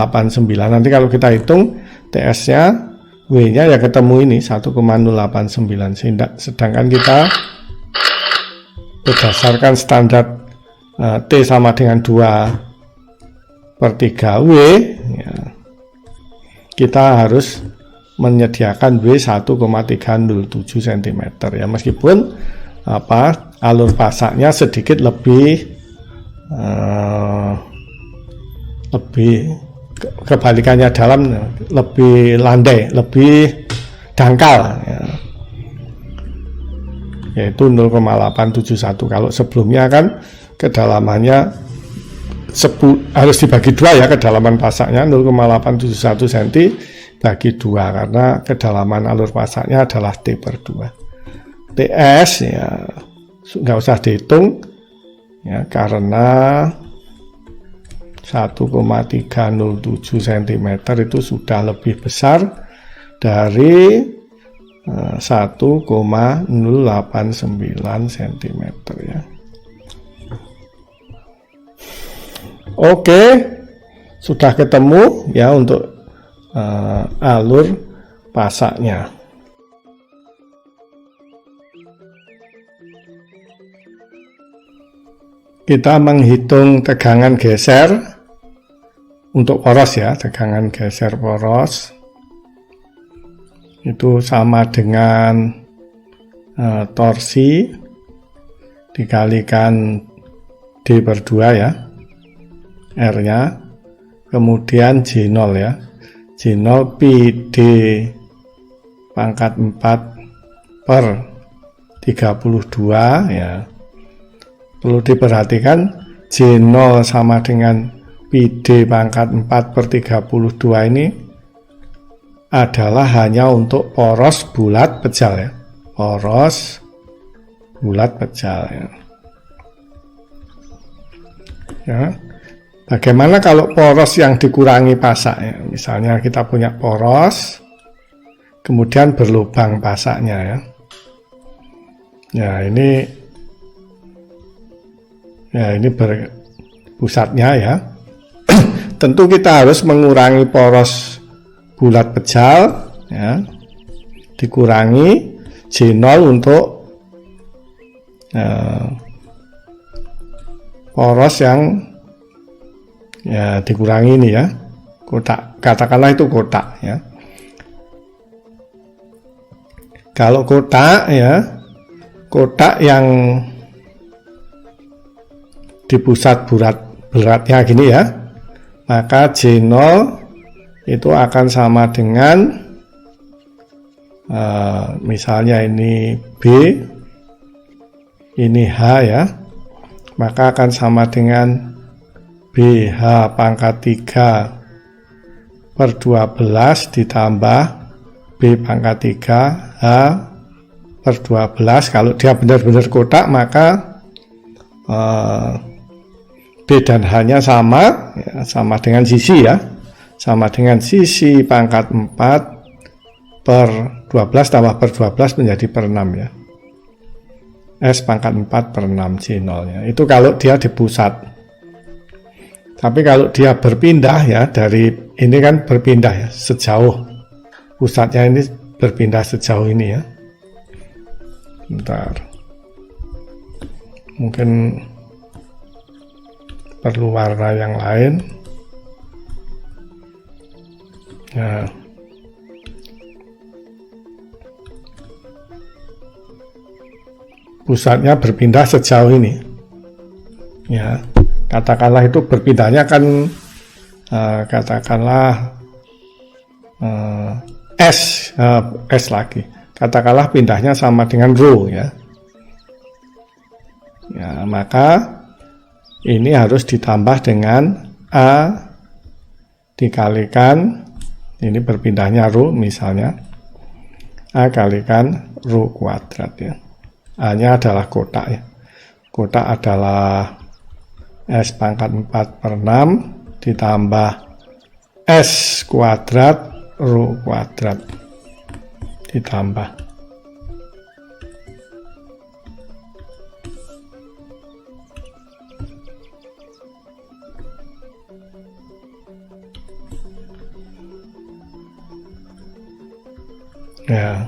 Nanti kalau kita hitung TS-nya, W-nya ya ketemu ini 1,089. Sedangkan kita berdasarkan standar T sama dengan 2/3 W ya, kita harus menyediakan W 1,307 cm ya, meskipun alur pasaknya sedikit lebih kebalikannya dalam, lebih landai, lebih dangkal ya, yaitu 0,871. Kalau sebelumnya kan kedalamannya harus dibagi 2 ya, kedalaman pasaknya 0,871 cm bagi 2 karena kedalaman alur pasaknya adalah T per 2. TS ya nggak usah dihitung ya, karena 1,307 cm itu sudah lebih besar dari 1,089 cm ya. Oke, sudah ketemu ya untuk alur pasaknya. Kita menghitung tegangan geser untuk poros ya, tegangan geser poros itu sama dengan torsi dikalikan D per 2 ya, R nya, kemudian J0 ya, J0 pi D pangkat 4 per 32 ya. Perlu diperhatikan J0 sama dengan pi D pangkat 4 per 32 ini adalah hanya untuk poros bulat pejal ya, poros bulat pejal ya. Ya. Bagaimana kalau poros yang dikurangi pasak ya? Misalnya kita punya poros kemudian berlubang pasaknya ya. Ya ini berpusatnya ya. Tentu kita harus mengurangi poros bulat pejal ya, dikurangi J0 untuk poros yang ya dikurangi ini ya, kotak, katakanlah itu kotak ya. Kalau kotak ya, kotak yang di pusat beratnya gini ya, maka J0 itu akan sama dengan misalnya ini B, ini H ya, maka akan sama dengan BH pangkat 3 per 12 ditambah B pangkat 3 H per 12. Kalau dia benar-benar kotak maka B dan H-nya sama ya, sama dengan sisi ya, sama dengan sisi pangkat 4 per 12 tambah per 12 menjadi per 6 ya, S pangkat 4 per 6 J0 ya. Itu kalau dia di pusat. Tapi kalau dia berpindah ya, dari ini kan berpindah ya, sejauh pusatnya ini berpindah sejauh ini ya. Bentar, mungkin perlu warna yang lain ya. Pusatnya berpindah sejauh ini ya, katakanlah itu berpindahnya kan katakanlah S lagi, katakanlah pindahnya sama dengan rho ya. Ya, maka ini harus ditambah dengan A dikalikan, ini berpindahnya rho misalnya, A kalikan rho kuadrat ya. A-nya adalah kotak ya. Kotak adalah S pangkat 4 per 6 ditambah S kuadrat rho kuadrat ditambah ya.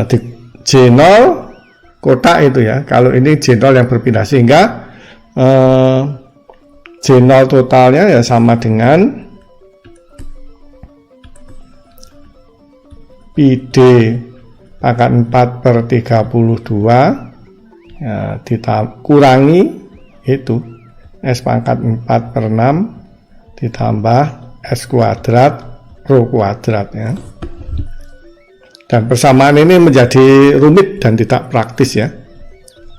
Di J0 kotak itu ya, kalau ini J0 yang berpindah, sehingga J0 totalnya ya sama dengan pi D pangkat 4 per 32 ya, kurangi itu S pangkat 4 per 6 ditambah S kuadrat rho kuadrat ya. Dan persamaan ini menjadi rumit dan tidak praktis ya.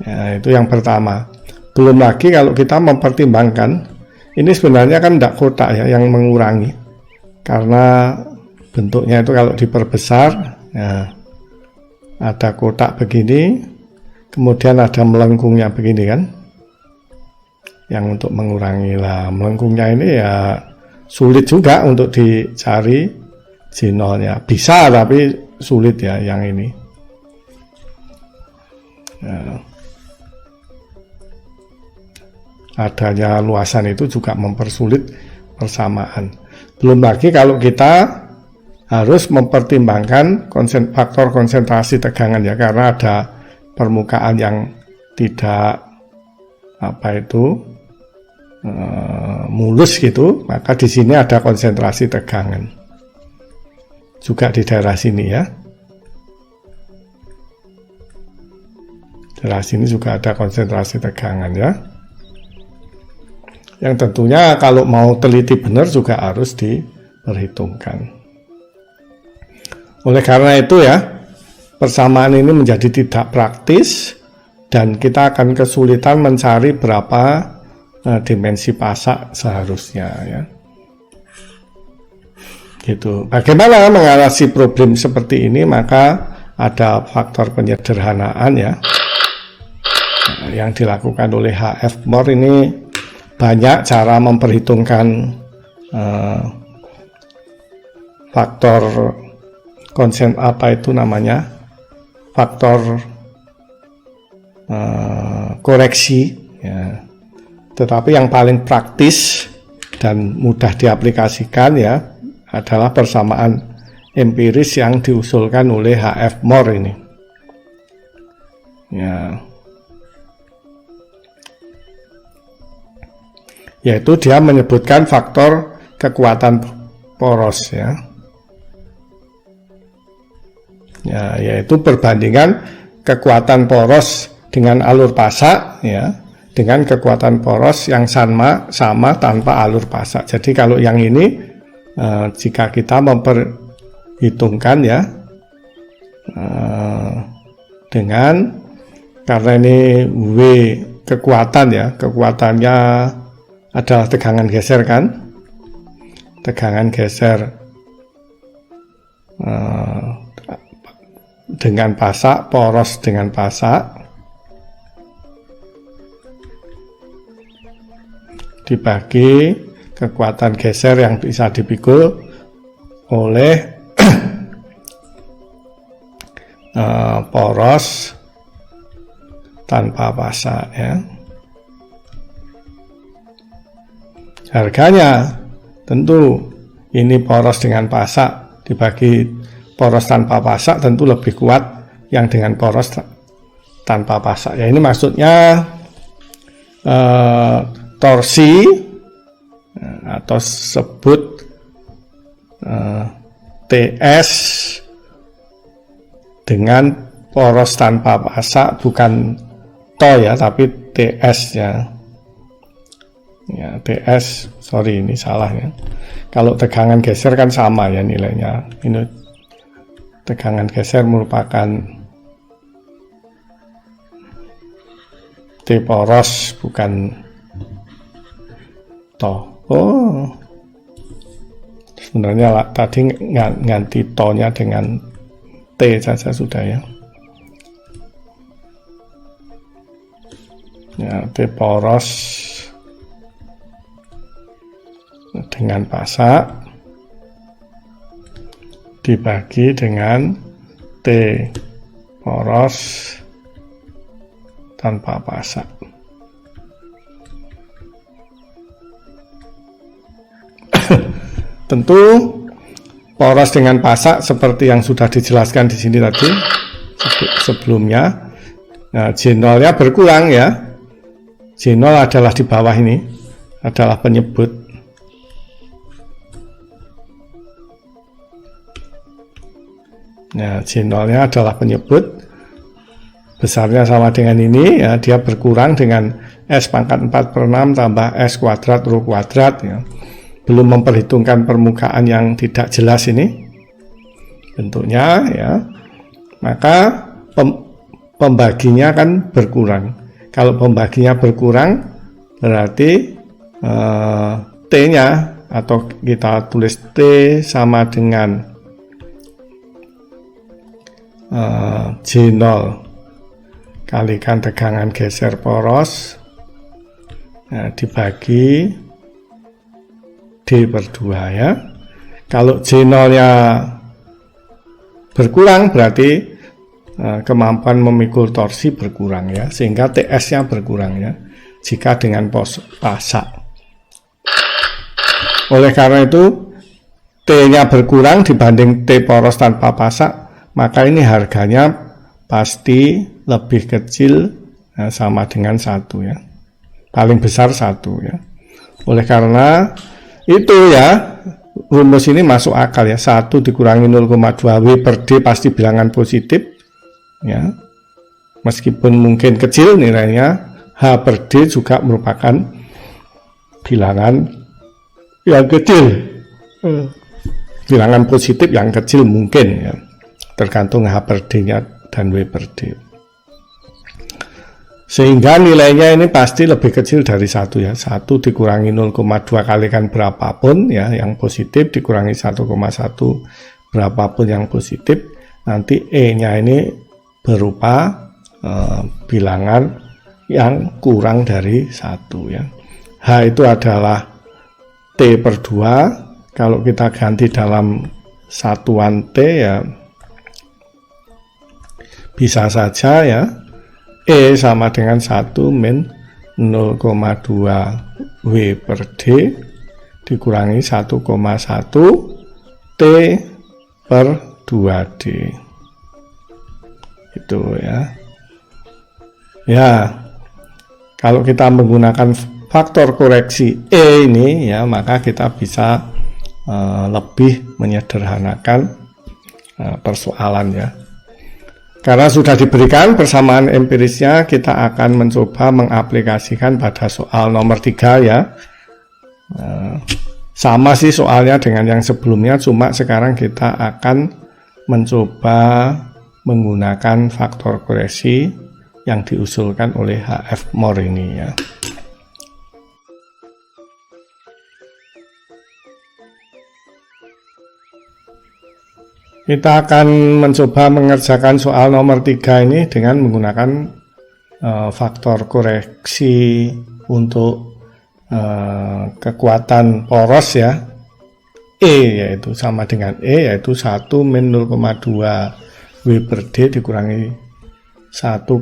Ya, itu yang pertama. Belum lagi kalau kita mempertimbangkan Ini sebenarnya kan tidak kotak ya yang mengurangi, karena bentuknya itu kalau diperbesar, ya, ada kotak begini, kemudian ada melengkungnya begini kan, yang untuk mengurangi lah. Melengkungnya ini ya sulit juga untuk dicari G0-nya. Bisa tapi sulit ya yang ini. Nah, adanya luasan itu juga mempersulit persamaan. Belum lagi kalau kita harus mempertimbangkan faktor konsentrasi tegangan ya, karena ada permukaan yang tidak mulus gitu, maka di sini ada konsentrasi tegangan juga di daerah sini ya. Daerah sini juga ada konsentrasi tegangan ya, yang tentunya kalau mau teliti benar juga harus diperhitungkan. Oleh karena itu ya, persamaan ini menjadi tidak praktis dan kita akan kesulitan mencari berapa dimensi pasak seharusnya ya. Gitu. Bagaimana mengatasi problem seperti ini? Maka ada faktor penyederhanaan ya, yang dilakukan oleh H.F. Moore. Ini banyak cara memperhitungkan faktor faktor koreksi ya. Tetapi yang paling praktis dan mudah diaplikasikan ya adalah persamaan empiris yang diusulkan oleh H.F. Moore ini ya. Yaitu dia menyebutkan faktor kekuatan poros ya. Ya, yaitu perbandingan kekuatan poros dengan alur pasak ya dengan kekuatan poros yang sama tanpa alur pasak. Jadi kalau yang ini jika kita memperhitungkan ya dengan, karena ini W kekuatan ya, kekuatannya adalah tegangan geser kan, tegangan geser dengan pasak, poros dengan pasak, dibagi kekuatan geser yang bisa dipikul oleh poros tanpa pasak ya. Harganya tentu ini poros dengan pasak dibagi poros tanpa pasak tentu lebih kuat yang dengan poros tanpa pasak ya. Ini maksudnya torsi atau sebut TS dengan poros tanpa pasak, bukan to ya tapi TS ya. Ya, TS, sorry ini salah ya. Kalau tegangan geser kan sama ya nilainya. Ini tegangan geser merupakan T poros bukan to. Oh, sebenarnya tadi ganti to-nya dengan T saja sudah ya. Ya, T poros dengan pasak dibagi dengan T poros tanpa pasak. Tentu poros dengan pasak seperti yang sudah dijelaskan di sini tadi sebelumnya. Nah, J0-nya berkurang ya. J0 adalah di bawah ini, adalah penyebut. Nah, J0-nya adalah penyebut. Besarnya sama dengan ini ya, dia berkurang dengan S pangkat 4/6 tambah S kuadrat rho kuadrat ya. Belum memperhitungkan permukaan yang tidak jelas ini bentuknya ya. Maka pembaginya kan berkurang. Kalau pembaginya berkurang berarti T-nya, atau kita tulis T sama dengan J0 kalikan tegangan geser poros, dibagi D per 2 ya. Kalau J0 nya berkurang berarti kemampuan memikul torsi berkurang ya, sehingga TS nya berkurang ya jika dengan pasak. Oleh karena itu T nya berkurang dibanding T poros tanpa pasak, maka ini harganya pasti lebih kecil, sama dengan 1 ya, paling besar 1 ya. Oleh karena itu ya, rumus ini masuk akal ya. 1 dikurangi 0,2 W per D pasti bilangan positif ya, meskipun mungkin kecil nilainya. H per D juga merupakan bilangan yang kecil, bilangan positif yang kecil mungkin ya, tergantung H per D nya dan W per D. Sehingga nilainya ini pasti lebih kecil dari 1 ya. 1 dikurangi 0,2 kalikan berapapun ya yang positif, dikurangi 1,1 berapapun yang positif, nanti E nya ini berupa bilangan yang kurang dari 1 ya. H itu adalah T per 2. Kalau kita ganti dalam satuan T ya, bisa saja ya, E sama dengan 1 min 0,2 W per D dikurangi 1,1 T per 2D. Itu ya. Ya, kalau kita menggunakan faktor koreksi E ini ya, maka kita bisa lebih menyederhanakan persoalan ya. Karena sudah diberikan persamaan empirisnya, kita akan mencoba mengaplikasikan pada soal nomor 3 ya. Sama sih soalnya dengan yang sebelumnya, cuma sekarang kita akan mencoba menggunakan faktor koreksi yang diusulkan oleh H.F. Moore ini ya. Kita akan mencoba mengerjakan soal nomor 3 ini dengan menggunakan faktor koreksi untuk kekuatan poros ya. E yaitu sama dengan E, yaitu 1 min 0,2 W per D dikurangi 1,1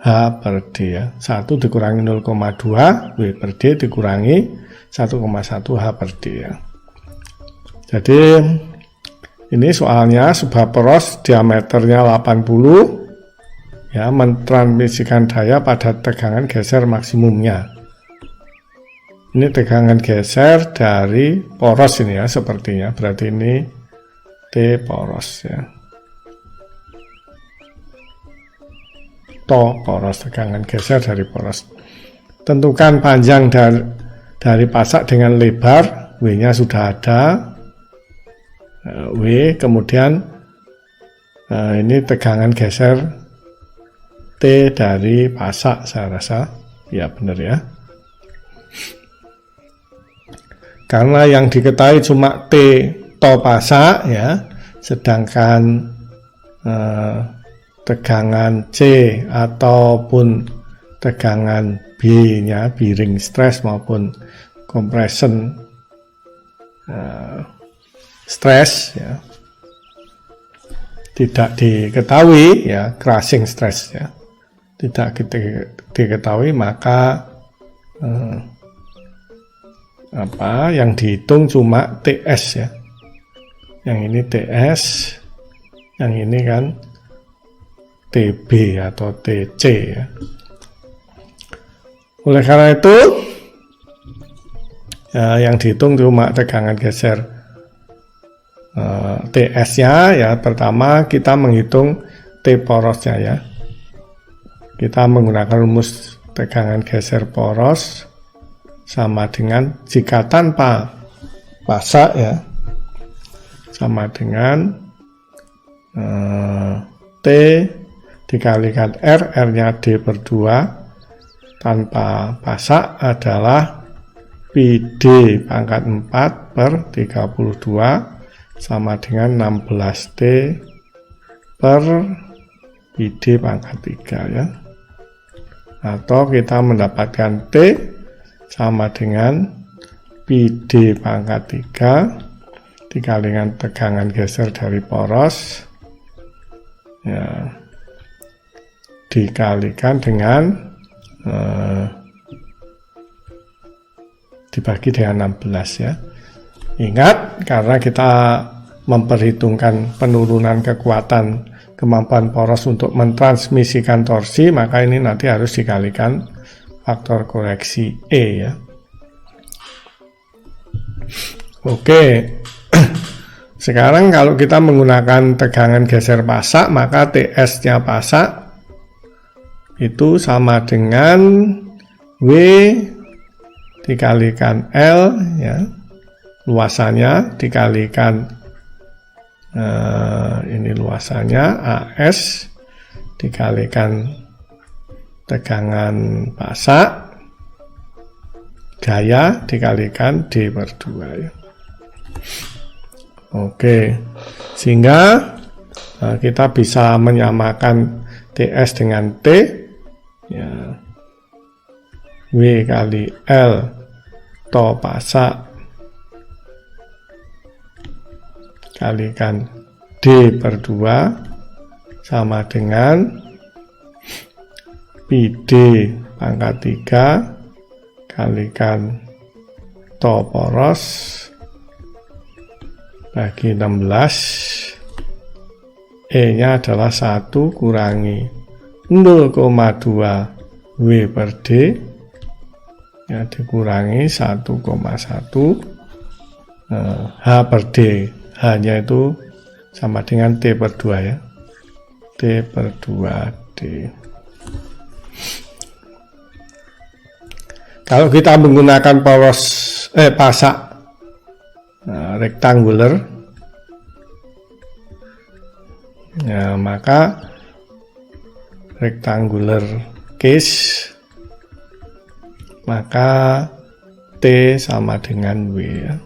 H per D ya. 1 dikurangi 0,2 W per D dikurangi 1,1 H per D ya. Jadi ini soalnya sebuah poros diameternya 80 ya, mentransmisikan daya pada tegangan geser maksimumnya. Ini tegangan geser dari poros ini ya, sepertinya. Berarti ini T poros ya. To poros, tegangan geser dari poros. Tentukan panjang dari pasak dengan lebar, W-nya sudah ada. W, kemudian ini tegangan geser T dari pasak, saya rasa ya benar ya, karena yang diketahui cuma T to pasak ya, sedangkan tegangan C ataupun tegangan B nya, bearing stress maupun compression stress ya, tidak diketahui ya, crushing stress ya tidak diketahui, maka yang dihitung cuma TS ya, yang ini TS, yang ini kan TB atau TC ya. Oleh karena itu ya, yang dihitung cuma tegangan geser TS-nya ya. Pertama kita menghitung T porosnya ya. Kita menggunakan rumus tegangan geser poros sama dengan jika tanpa pasak ya, sama dengan T dikalikan R, R-nya D per 2 tanpa pasak adalah PD pangkat 4 per 32 sama dengan 16D per PD pangkat 3 ya. Atau kita mendapatkan T sama dengan PD pangkat 3 dikalikan tegangan geser dari poros ya, dikalikan dengan dibagi dengan 16 ya. Ingat, karena kita memperhitungkan penurunan kekuatan kemampuan poros untuk mentransmisikan torsi, maka ini nanti harus dikalikan faktor koreksi E ya. Oke. Sekarang kalau kita menggunakan tegangan geser pasak, maka TS-nya pasak itu sama dengan W dikalikan L ya, luasannya dikalikan ini luasannya AS dikalikan tegangan pasak, gaya dikalikan D per 2 ya. Oke, sehingga kita bisa menyamakan TS dengan T ya, W kali L to pasak kalikan D per 2 sama dengan PD pangkat 3 kalikan to poros bagi 16, E nya adalah 1 kurangi 0,2 W per D ya, dikurangi 1,1 H per D. H-nya itu sama dengan T per 2 ya. T per 2D. Kalau kita menggunakan poros pasak rectangular ya, maka rectangular case maka T sama dengan W ya.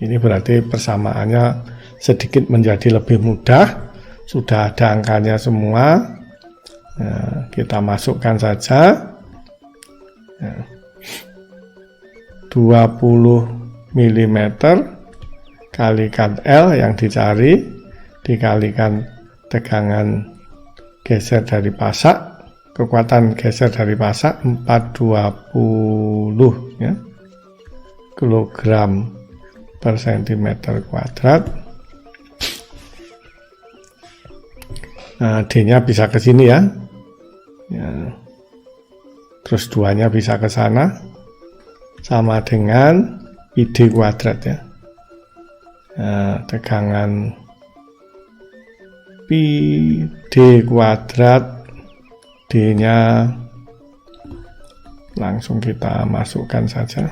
Ini berarti persamaannya sedikit menjadi lebih mudah. Sudah ada angkanya semua. Nah, kita masukkan saja. Nah, 20 mm kalikan L yang dicari dikalikan tegangan geser dari pasak, kekuatan geser dari pasak 420 ya, kilogram per centimeter kuadrat. Nah, D-nya bisa ke sini ya. Terus 2-nya bisa ke sana. Sama dengan PD kuadrat ya. Nah, tegangan PD kuadrat D-nya langsung kita masukkan saja.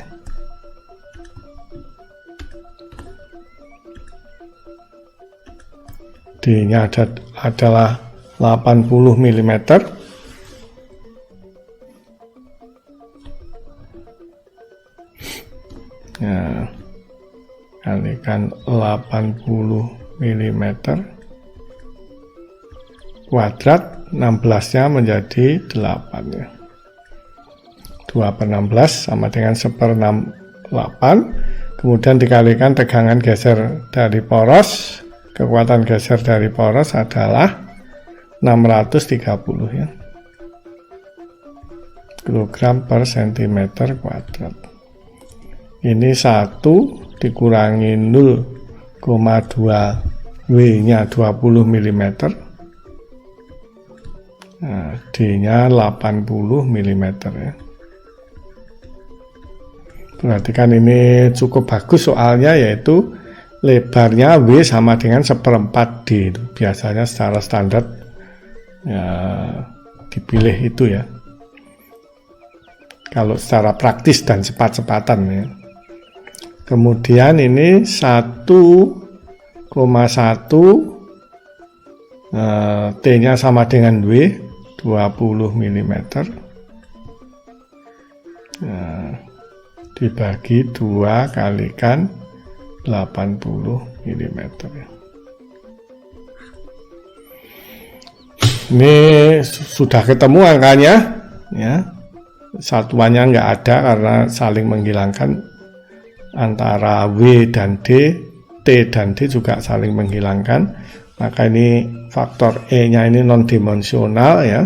D-nya adalah 80 mm. Nah, kalikan 80 mm kuadrat, 16-nya menjadi 8 ya. 2 per 16 sama dengan 1/8. Kemudian dikalikan tegangan geser dari poros. Kekuatan geser dari poros adalah 630 ya, kilogram per centimeter kuadrat. Ini 1 dikurangi 0,2 W-nya 20 mm. Nah, D-nya 80 mm ya. Perhatikan ini cukup bagus soalnya, yaitu lebarnya W sama dengan 1/4 D. Biasanya secara standar ya, dipilih itu ya. Kalau secara praktis dan cepat-cepatan ya. Kemudian ini 1,1 T-nya sama dengan W 20 mm. Nah, dibagi 2 kalikan 80 mm ya. Ini sudah ketemu angkanya ya. Satuannya nggak ada karena saling menghilangkan antara W dan D, T dan D juga saling menghilangkan. Maka ini faktor E-nya ini non-dimensional ya.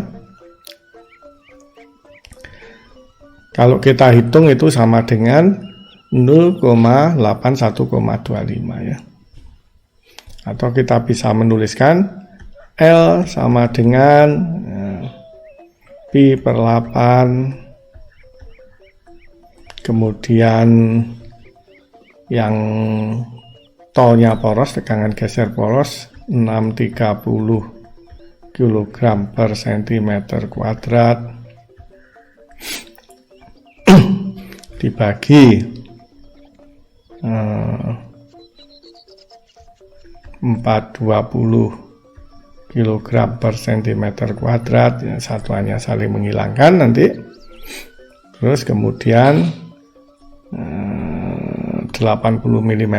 Kalau kita hitung itu sama dengan 0,81,25 ya. Atau kita bisa menuliskan L sama dengan Pi per 8, kemudian yang tolnya poros, tegangan geser poros 630 kg per cm kuadrat dibagi 420 kg per cm kuadrat ya, satuannya saling menghilangkan nanti. Terus kemudian 80 mm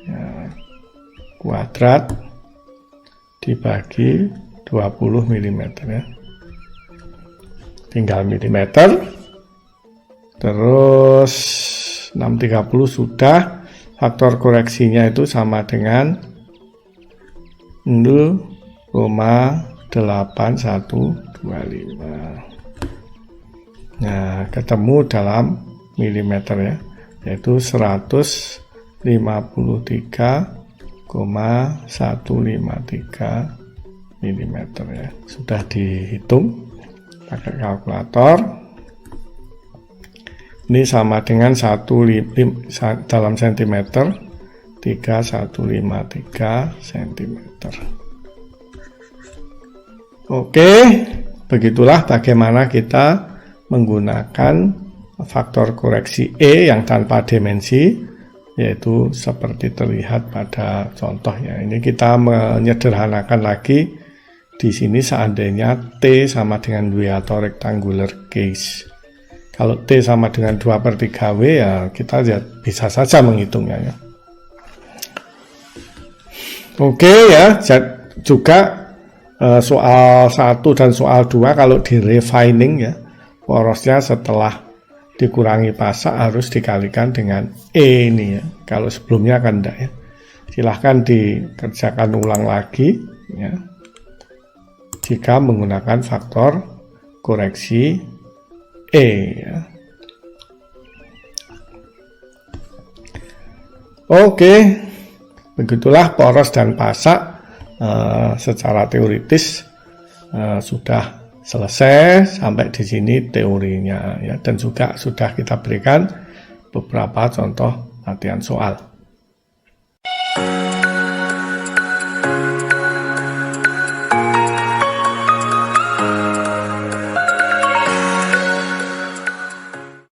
ya, kuadrat dibagi 20 mm ya. Tinggal milimeter. Terus 630 sudah. Faktor koreksinya itu sama dengan 0,8125. Nah, ketemu dalam milimeter ya, yaitu 153,153 mm ya. Sudah dihitung pakai kalkulator. Ini sama dengan 1 dalam sentimeter 3153 cm. Oke, begitulah bagaimana kita menggunakan faktor koreksi E yang tanpa dimensi, yaitu seperti terlihat pada contohnya. Ini kita menyederhanakan lagi. Di sini seandainya T sama dengan W atau rectangular case. Kalau T sama dengan 2/3W ya kita bisa saja menghitungnya ya. Oke ya, juga soal 1 dan soal 2 kalau di refining ya, porosnya setelah dikurangi pasak harus dikalikan dengan E ini ya. Kalau sebelumnya kan enggak ya. Silahkan dikerjakan ulang lagi ya. Jika menggunakan faktor koreksi E ya. Oke, begitulah poros dan pasak secara teoritis sudah selesai. Sampai di sini teorinya ya, dan juga sudah kita berikan beberapa contoh latihan soal.